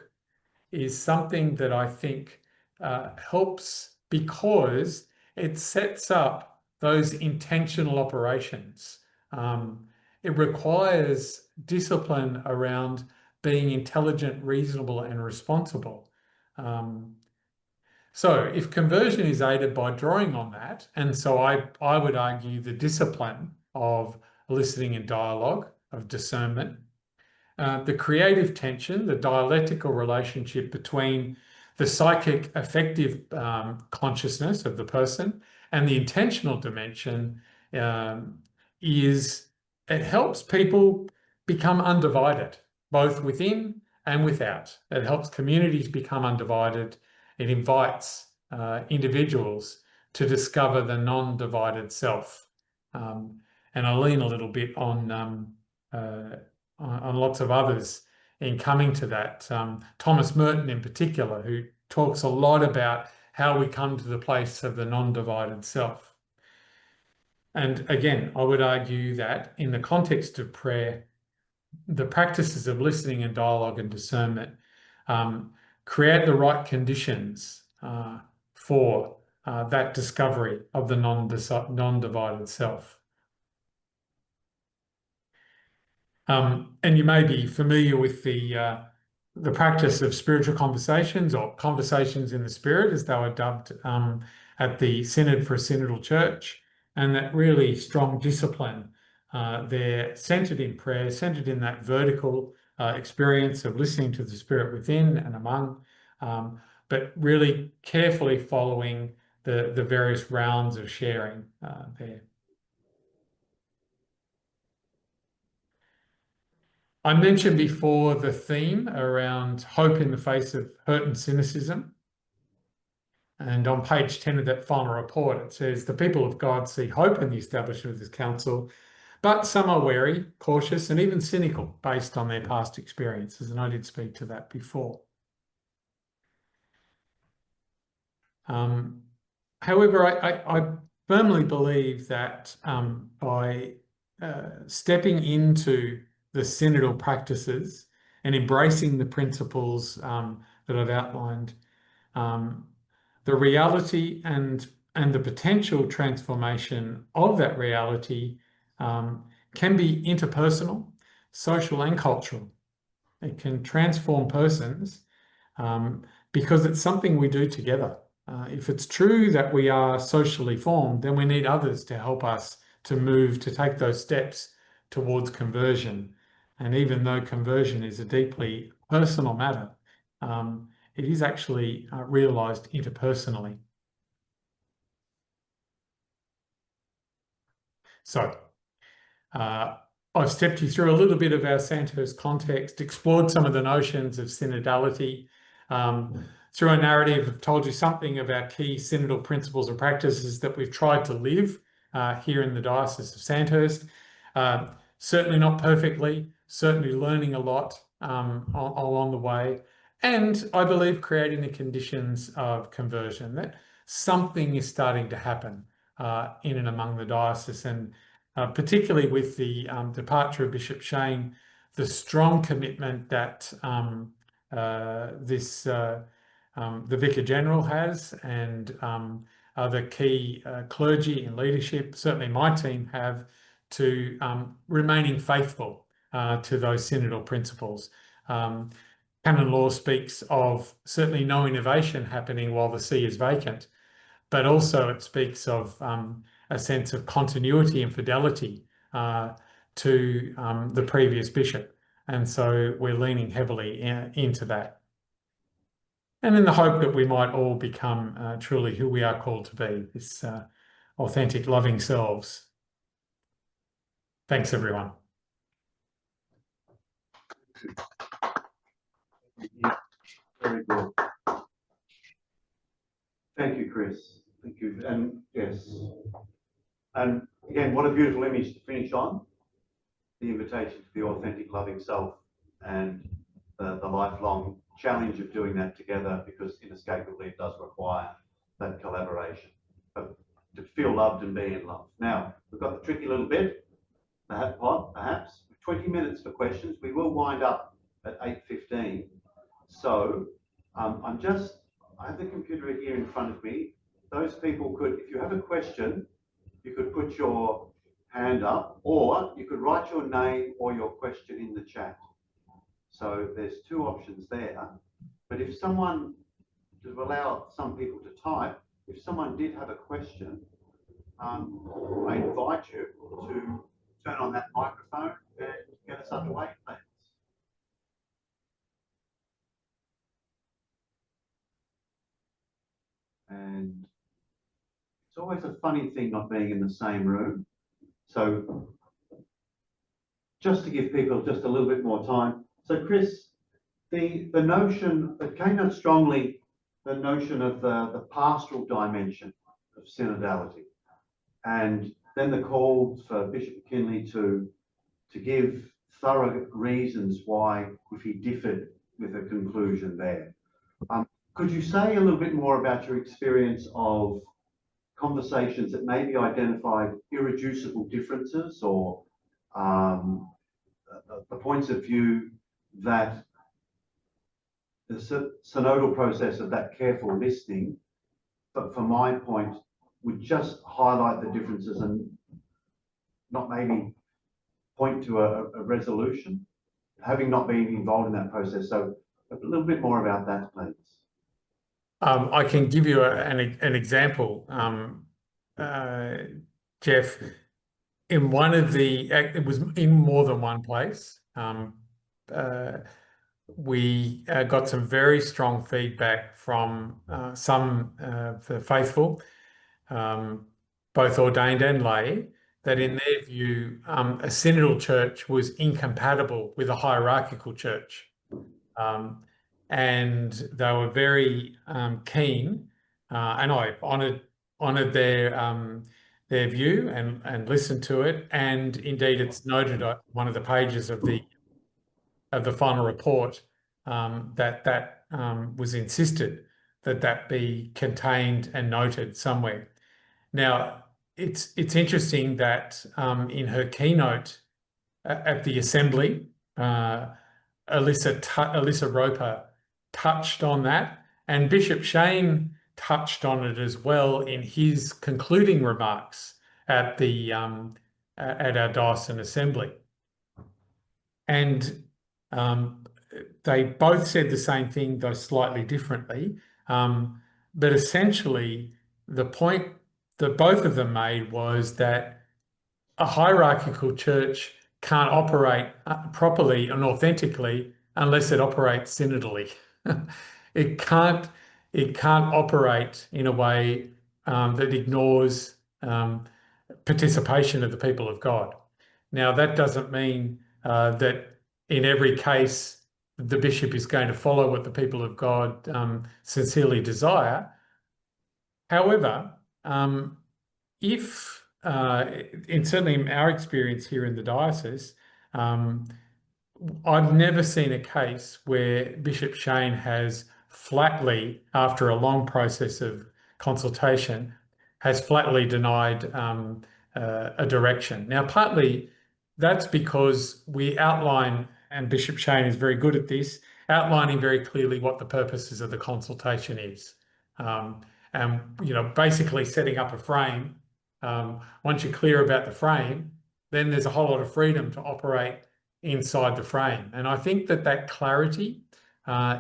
is something that I think helps, because it sets up those intentional operations. It requires discipline around being intelligent, reasonable, and responsible. So if conversion is aided by drawing on that, and so I would argue the discipline of listening and dialogue, of discernment, the creative tension, the dialectical relationship between the psychic affective consciousness of the person and the intentional dimension it helps people become undivided, both within and without. It helps communities become undivided. It invites individuals to discover the non-divided self. And I lean a little bit on lots of others in coming to that. Thomas Merton in particular, who talks a lot about how we come to the place of the non-divided self. And again, I would argue that in the context of prayer, the practices of listening and dialogue and discernment create the right conditions for that discovery of the non-divided self. And you may be familiar with the practice of spiritual conversations, or conversations in the spirit, as they were dubbed at the Synod for a Synodal Church, and that really strong discipline there, centred in prayer, centred in that vertical experience of listening to the Spirit within and among, but really carefully following the various rounds of sharing there. I mentioned before the theme around hope in the face of hurt and cynicism. And on page 10 of that final report, it says, the people of God see hope in the establishment of this council, but some are wary, cautious, and even cynical based on their past experiences. And I did speak to that before. However, I firmly believe that by stepping into the synodal practices and embracing the principles that I've outlined, the reality and the potential transformation of that reality can be interpersonal, social, and cultural. It can transform persons because it's something we do together. If it's true that we are socially formed, then we need others to help us to move, to take those steps towards conversion. And even though conversion is a deeply personal matter, it is actually realised interpersonally. So I've stepped you through a little bit of our Sandhurst context, explored some of the notions of synodality. Through a narrative, I've told you something of our key synodal principles and practices that we've tried to live here in the Diocese of Sandhurst. Certainly not perfectly, certainly learning a lot along the way. And I believe creating the conditions of conversion, that something is starting to happen in and among the diocese, and particularly with the departure of Bishop Shane, the strong commitment that the Vicar General has, and other key clergy and leadership, certainly my team, have to remaining faithful to those synodal principles. Canon law speaks of certainly no innovation happening while the see is vacant, but also it speaks of a sense of continuity and fidelity to the previous bishop. And so we're leaning heavily into that. And in the hope that we might all become truly who we are called to be, this authentic, loving selves. Thanks, everyone. Very good. Thank you, Chris. Thank you. And yes. And again, what a beautiful image to finish on. The invitation to the authentic, loving self, and the lifelong challenge of doing that together, because inescapably it does require that collaboration. But to feel loved and be in love. Now, we've got the tricky little bit, perhaps 20 minutes for questions. We will wind up at 8:15. So I have the computer here in front of me. Those people could, if you have a question, you could put your hand up, or you could write your name or your question in the chat. So there's two options there. But if someone, to allow some people to type, if someone did have a question, I invite you to turn on that microphone and get us underway, please. And it's always a funny thing not being in the same room. So just to give people just a little bit more time. So Chris, the notion, it came out strongly, the notion of the pastoral dimension of synodality, and then the call for Bishop McKinley to give thorough reasons why, if he differed with a conclusion there. Could you say a little bit more about your experience of conversations that maybe identified irreducible differences, or the points of view that the synodal process of that careful listening, but from my point, would just highlight the differences and not maybe point to a resolution, having not been involved in that process? So a little bit more about that, please. I can give you an example, Jeff. In one of it was in more than one place. We got some very strong feedback from some the faithful, both ordained and lay, that in their view, a synodal church was incompatible with a hierarchical church. And they were very keen, and I honoured their view and listened to it. And indeed, it's noted on one of the pages of the final report that was insisted that be contained and noted somewhere. Now, it's interesting that in her keynote at the Assembly, Alyssa Roper touched on that, and Bishop Shane touched on it as well in his concluding remarks at our Diocesan Assembly. And they both said the same thing, though slightly differently. But essentially, the point that both of them made was that a hierarchical church can't operate properly and authentically unless it operates synodally. It can't operate in a way that ignores participation of the people of God. Now, that doesn't mean that in every case the bishop is going to follow what the people of God sincerely desire. However, if certainly in our experience here in the diocese, I've never seen a case where Bishop Shane has flatly, after a long process of consultation, has flatly denied a direction. Now, partly that's because we outline, and Bishop Shane is very good at this, outlining very clearly what the purposes of the consultation is. And, you know, basically setting up a frame. Once you're clear about the frame, then there's a whole lot of freedom to operate inside the frame. And I think that clarity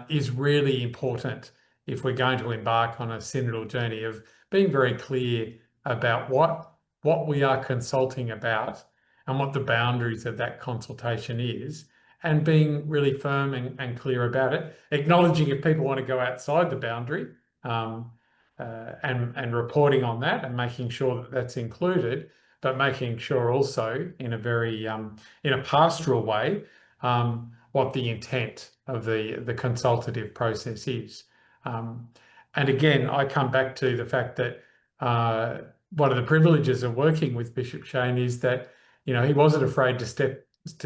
is really important if we're going to embark on a synodal journey, of being very clear about what we are consulting about and what the boundaries of that consultation is, and being really firm and clear about it, acknowledging if people want to go outside the boundary, and reporting on that and making sure that that's included, but making sure also in a very in a pastoral way what the intent of the consultative process is. And again, I come back to the fact that one of the privileges of working with Bishop Shane is that, you know, he wasn't afraid to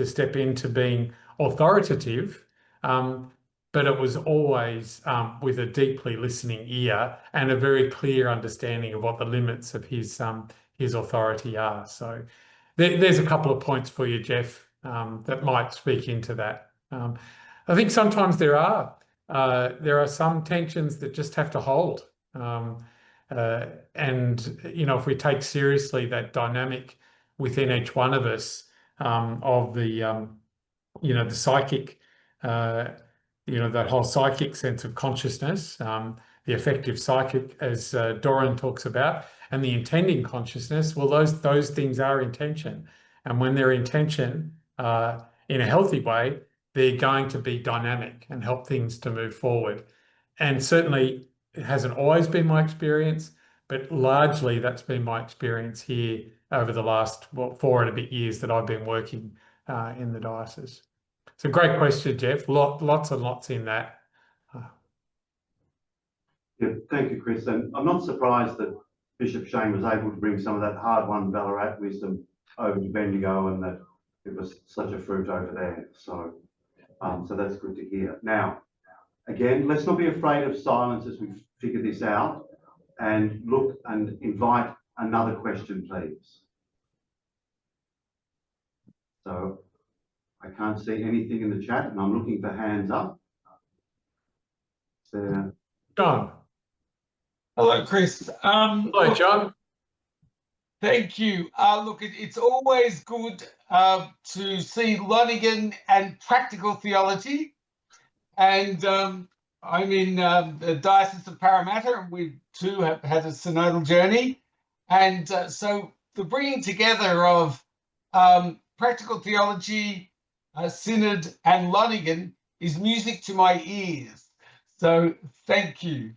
step into being authoritative, but it was always with a deeply listening ear and a very clear understanding of what the limits of his authority are. So there's a couple of points for you, Jeff, that might speak into that. I think sometimes there are some tensions that just have to hold. And, you know, if we take seriously that dynamic within each one of us of the, you know, the psychic, you know, that whole psychic sense of consciousness, the affective psychic, as Doran talks about, and the intending consciousness, well, those things are intention. And when they're intention in a healthy way, they're going to be dynamic and help things to move forward. And certainly it hasn't always been my experience, but largely that's been my experience here over the last 4 and a bit years that I've been working in the diocese. It's a great question, Jeff. Lots and lots in that. Yeah, thank you, Chris. And I'm not surprised that Bishop Shane was able to bring some of that hard-won Ballarat wisdom over to Bendigo, and that it was such a fruit over there. So, so that's good to hear. Now, again, let's not be afraid of silence as we figure this out, and look and invite another question, please. So I can't see anything in the chat, and I'm looking for hands up. John. Hello, Chris. Hello, John. Thank you. Look, it's always good to see Lonergan and practical theology. And I'm in the Diocese of Parramatta, and we too have had a synodal journey. And so the bringing together of practical theology, synod, and Lonergan is music to my ears. So thank you.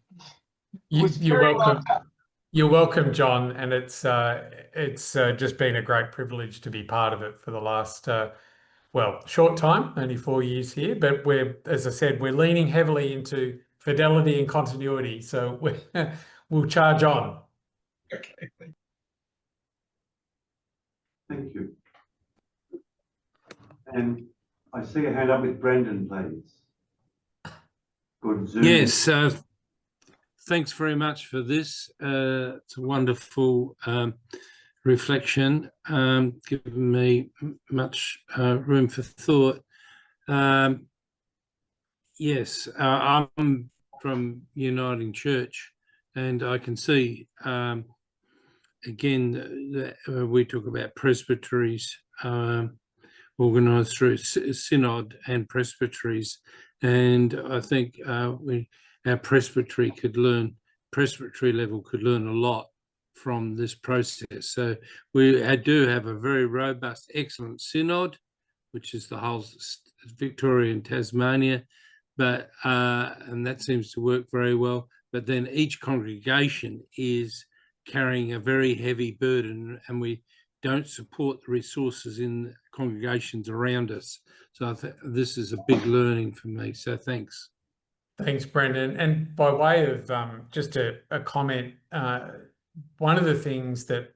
You're welcome. You're welcome, John. And it's just been a great privilege to be part of it for the last well, short time, only 4 years here. But we're, as I said, we're leaning heavily into fidelity and continuity. So we'll charge on. Okay. Thank you. And I see a hand up with Brendan, please. Good Zoom. Yes, thanks very much for this. It's a wonderful reflection, giving me much room for thought. Yes, I'm from Uniting Church, and I can see, again, that we talk about presbyteries organised through synod and presbyteries, and I think our presbytery could learn presbytery level could learn a lot from this process. So we do have a very robust, excellent synod, which is the whole Victoria and Tasmania, but and that seems to work very well. But then each congregation is carrying a very heavy burden, and we don't support the resources in congregations around us. So I think this is a big learning for me. So thanks. Thanks, Brendan. And by way of just a comment, one of the things that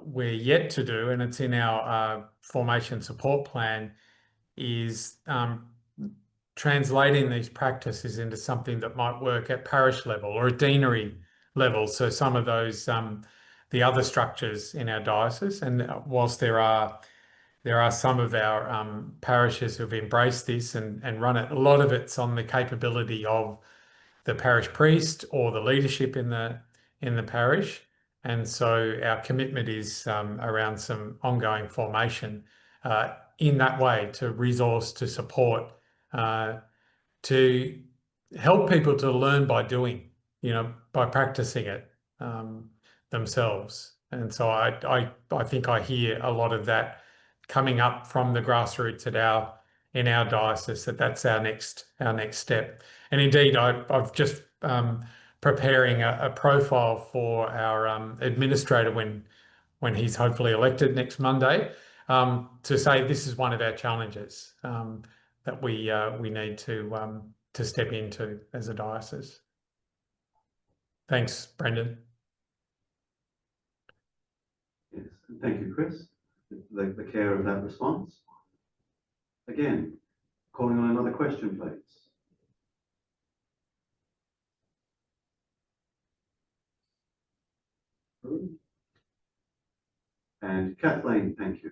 we're yet to do, and it's in our formation support plan, is translating these practices into something that might work at parish level or a deanery level. So some of those, the other structures in our diocese, and whilst there are some of our parishes who've embraced this and run it, a lot of it's on the capability of the parish priest or the leadership in the parish. And so our commitment is around some ongoing formation in that way, to resource, to support, to help people to learn by doing, by practicing it themselves. And so I think I hear a lot of that coming up from the grassroots in our diocese, that's our next step. And indeed, I've just preparing a profile for our administrator when he's hopefully elected next Monday, to say this is one of our challenges that we need to step into as a diocese. Thanks, Brendan. Yes, thank you, Chris, the care of that response. Again, calling on another question, please. And Kathleen, thank you.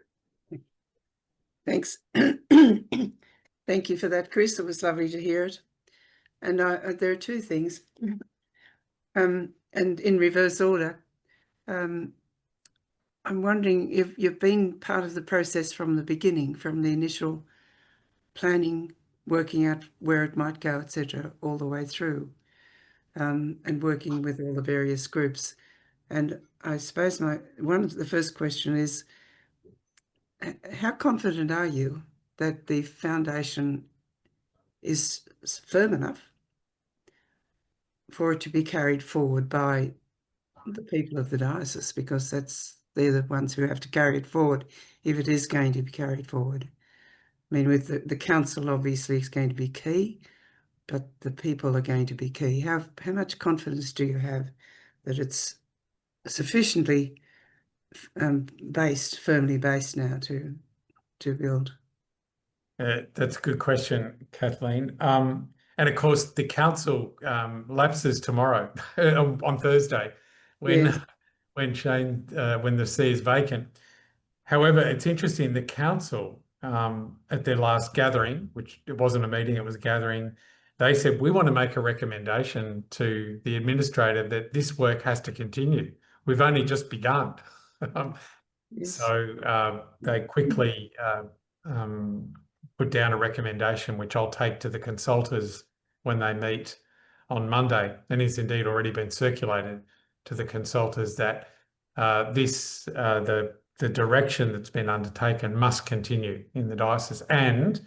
Thanks. Thank you for that, Chris. It was lovely to hear it. And there are two things, and in reverse order. I'm wondering if you've been part of the process from the beginning, from the initial planning, working out where it might go, etc., all the way through, and working with all the various groups. And I suppose the first question is, how confident are you that the foundation is firm enough for it to be carried forward by the people of the diocese? Because they're the ones who have to carry it forward if it is going to be carried forward. I mean, with the council obviously is going to be key, but the people are going to be key. How much confidence do you have that it's sufficiently firmly based now to build? That's a good question, Kathleen. And of course, the council lapses tomorrow on Thursday when the see is vacant. However, it's interesting, the council at their last gathering, which it wasn't a meeting, it was a gathering, they said, we want to make a recommendation to the administrator that this work has to continue. We've only just begun. Yes. So they quickly put down a recommendation, which I'll take to the consultors when they meet on Monday, and it's indeed already been circulated to the consultors, that the direction that's been undertaken must continue in the diocese, and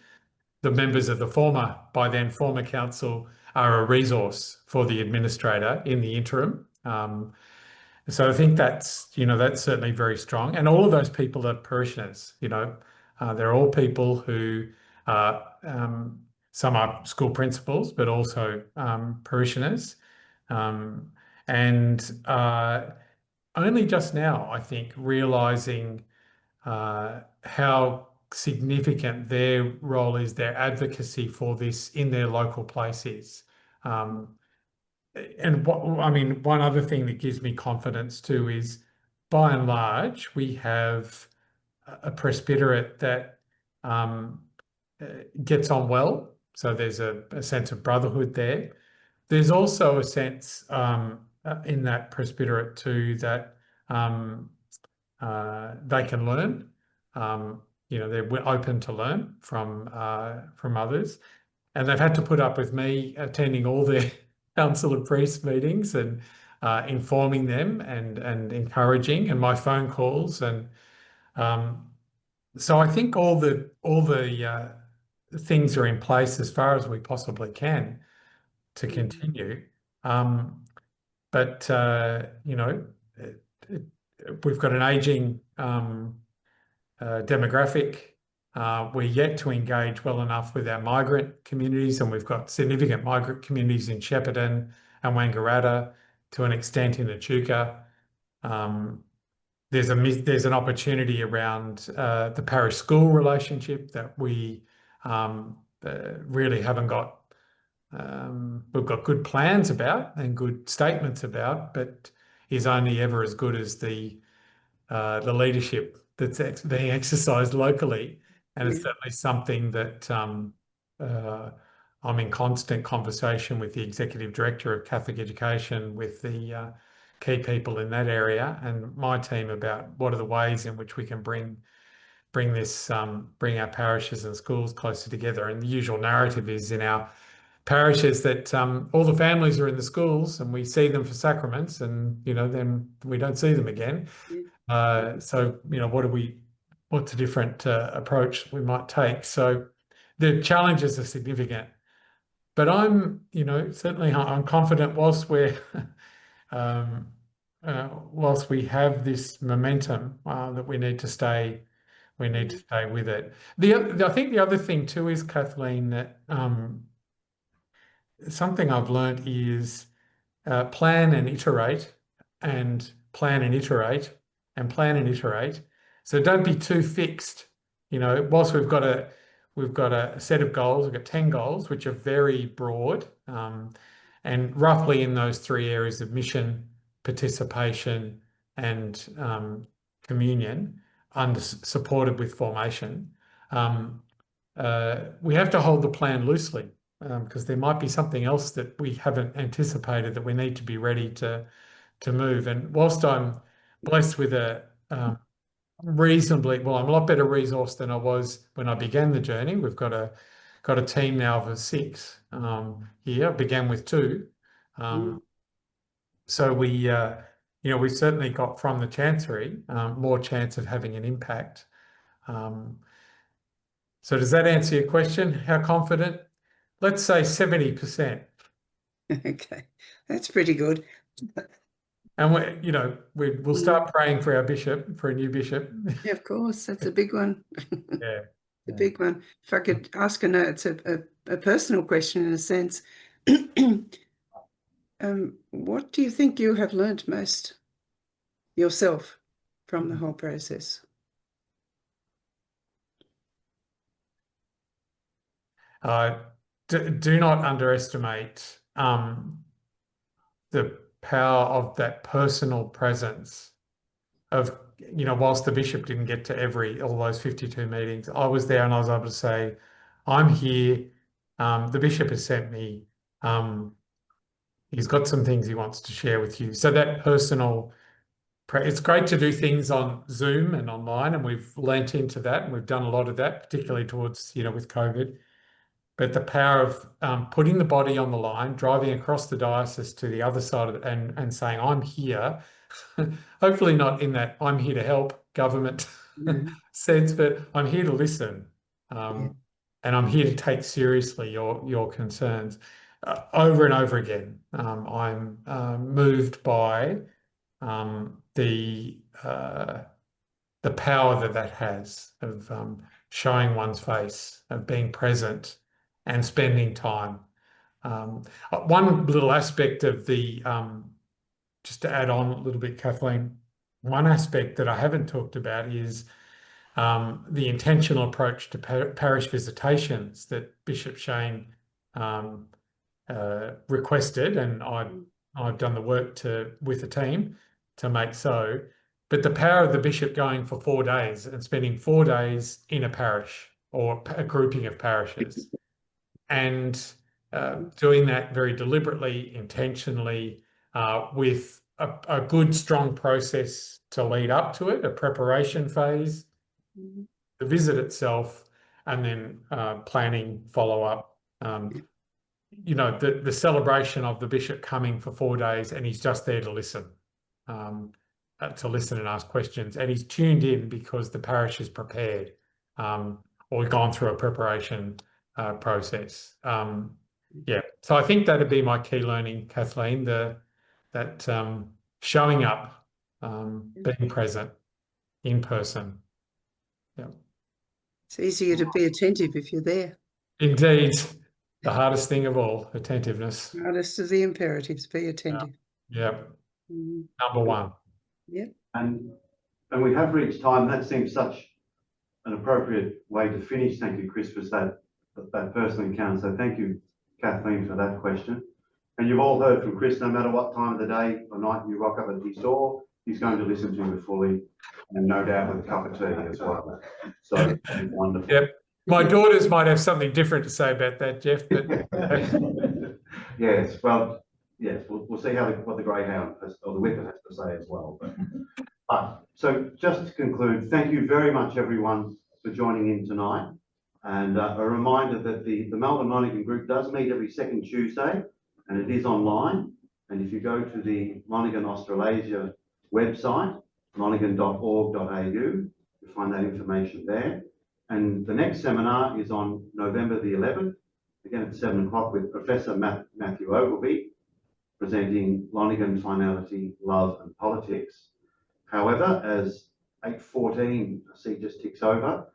the members of the former council are a resource for the administrator in the interim. So I think that's certainly very strong, and all of those people are parishioners. They're all people who some are school principals, but also parishioners, and only just now, I think, realising how significant their role is, their advocacy for this in their local places. And one other thing that gives me confidence too is, by and large, we have a presbyterate that gets on well. So there's a sense of brotherhood there. There's also a sense in that presbyterate too that they can learn. They're open to learn from others, and they've had to put up with me attending all their Council of Priests meetings and informing them and encouraging, and my phone calls, and so I think all the things are in place as far as we possibly can to continue. But you know, we've got an aging demographic. We're yet to engage well enough with our migrant communities, and we've got significant migrant communities in Shepparton and Wangaratta, to an extent in Echuca. There's an opportunity around the parish school relationship that we really haven't got. We've got good plans about and good statements about, but is only ever as good as the leadership that's being exercised locally. And it's certainly something that I'm in constant conversation with the Executive Director of Catholic Education, with the key people in that area and my team, about what are the ways in which we can bring our parishes and schools closer together. And the usual narrative is in our parishes that all the families are in the schools and we see them for sacraments, and then we don't see them again. So what's a different approach we might take? So the challenges are significant, but I'm confident whilst we're whilst we have this momentum that we need to stay with it. I think the other thing too is, Kathleen, that something I've learned is plan and iterate, and plan and iterate, and plan and iterate. So don't be too fixed. Whilst we've got a set of goals, we've got 10 goals, which are very broad, and roughly in those three areas of mission, participation, and communion, supported with formation. We have to hold the plan loosely, because there might be something else that we haven't anticipated that we need to be ready to move. And whilst I'm blessed with I'm a lot better resourced than I was when I began the journey. We've got a team now of 6 here. Began with 2. So we certainly got from the Chancery more chance of having an impact. So does that answer your question? How confident? Let's say 70%. Okay, that's pretty good. And we'll start praying for our bishop, for a new bishop. Yeah, of course, that's a big one. Yeah, a big one. If I could ask it's a personal question in a sense. What do you think you have learned most yourself from the whole process? Do not underestimate the power of that personal presence of, whilst the bishop didn't get to all those 52 meetings, I was there and I was able to say, I'm here. The bishop has sent me. He's got some things he wants to share with you. So that personal, it's great to do things on Zoom and online, and we've lent into that, and we've done a lot of that, particularly towards, with COVID. But the power of putting the body on the line, driving across the diocese to the other side of it, and saying, I'm here, hopefully not in that I'm here to help government sense, but I'm here to listen. And I'm here to take seriously your concerns. Over and over again, I'm moved by the power that has of showing one's face, of being present and spending time. One little aspect of just to add on a little bit, Kathleen, one aspect that I haven't talked about is the intentional approach to parish visitations that Bishop Shane requested, and I've done the work with the team to make so. But the power of the bishop going for 4 days and spending 4 days in a parish or a grouping of parishes, and doing that very deliberately, intentionally, with a good, strong process to lead up to it, a preparation phase, the visit itself, and then planning, follow-up. you know, the celebration of the bishop coming for 4 days, and he's just there to listen and ask questions, and he's tuned in because the parish is prepared or gone through a preparation process. Yeah, so I think that'd be my key learning, Kathleen, that showing up, being present in person. Yeah, It's easier to be attentive if you're there. indeed, the hardest thing of all, attentiveness. Hardest of the imperatives, be attentive. Yeah, Mhm. number one. Yeah. And we have reached time. That seems such an appropriate way to finish. Thank you, Chris, for that personal encounter. So thank you, Kathleen, for that question. And you've all heard from Chris, no matter what time of the day or night you rock up at his door, he's going to listen to you fully, and no doubt with a cup of tea as well. So wonderful. Yep. My daughters might have something different to say about that, Jeff, but Yes, well, yes, we'll see what the greyhound or the whippet has to say as well. But so just to conclude, thank you very much, everyone, for joining in tonight. And a reminder that the Melbourne Lonergan group does meet every second Tuesday, and it is online. And if you go to the Lonergan Australasia website, lonergan.org.au, you'll find that information there. And the next seminar is on November the 11th, again at 7 o'clock, with Professor Matthew Ogilvie, presenting Lonergan Finality, Love and Politics. However, as 8:14, I see just ticks over,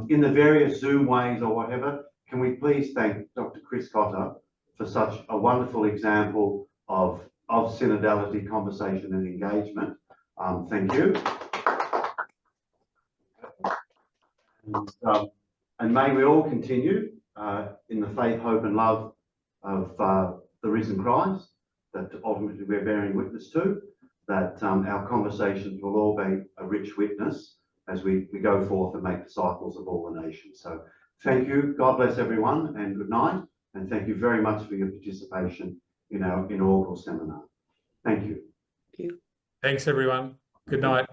in the various Zoom ways or whatever, can we please thank Dr. Chris Cotter for such a wonderful example of synodality, conversation and engagement. Thank you. And may we all continue in the faith, hope and love of the risen Christ that ultimately we're bearing witness to, that our conversations will all be a rich witness as we go forth and make disciples of all the nations. So thank you. God bless everyone and good night. And thank you very much for your participation in our inaugural seminar. Thank you. Thank you. thanks, everyone. Good night.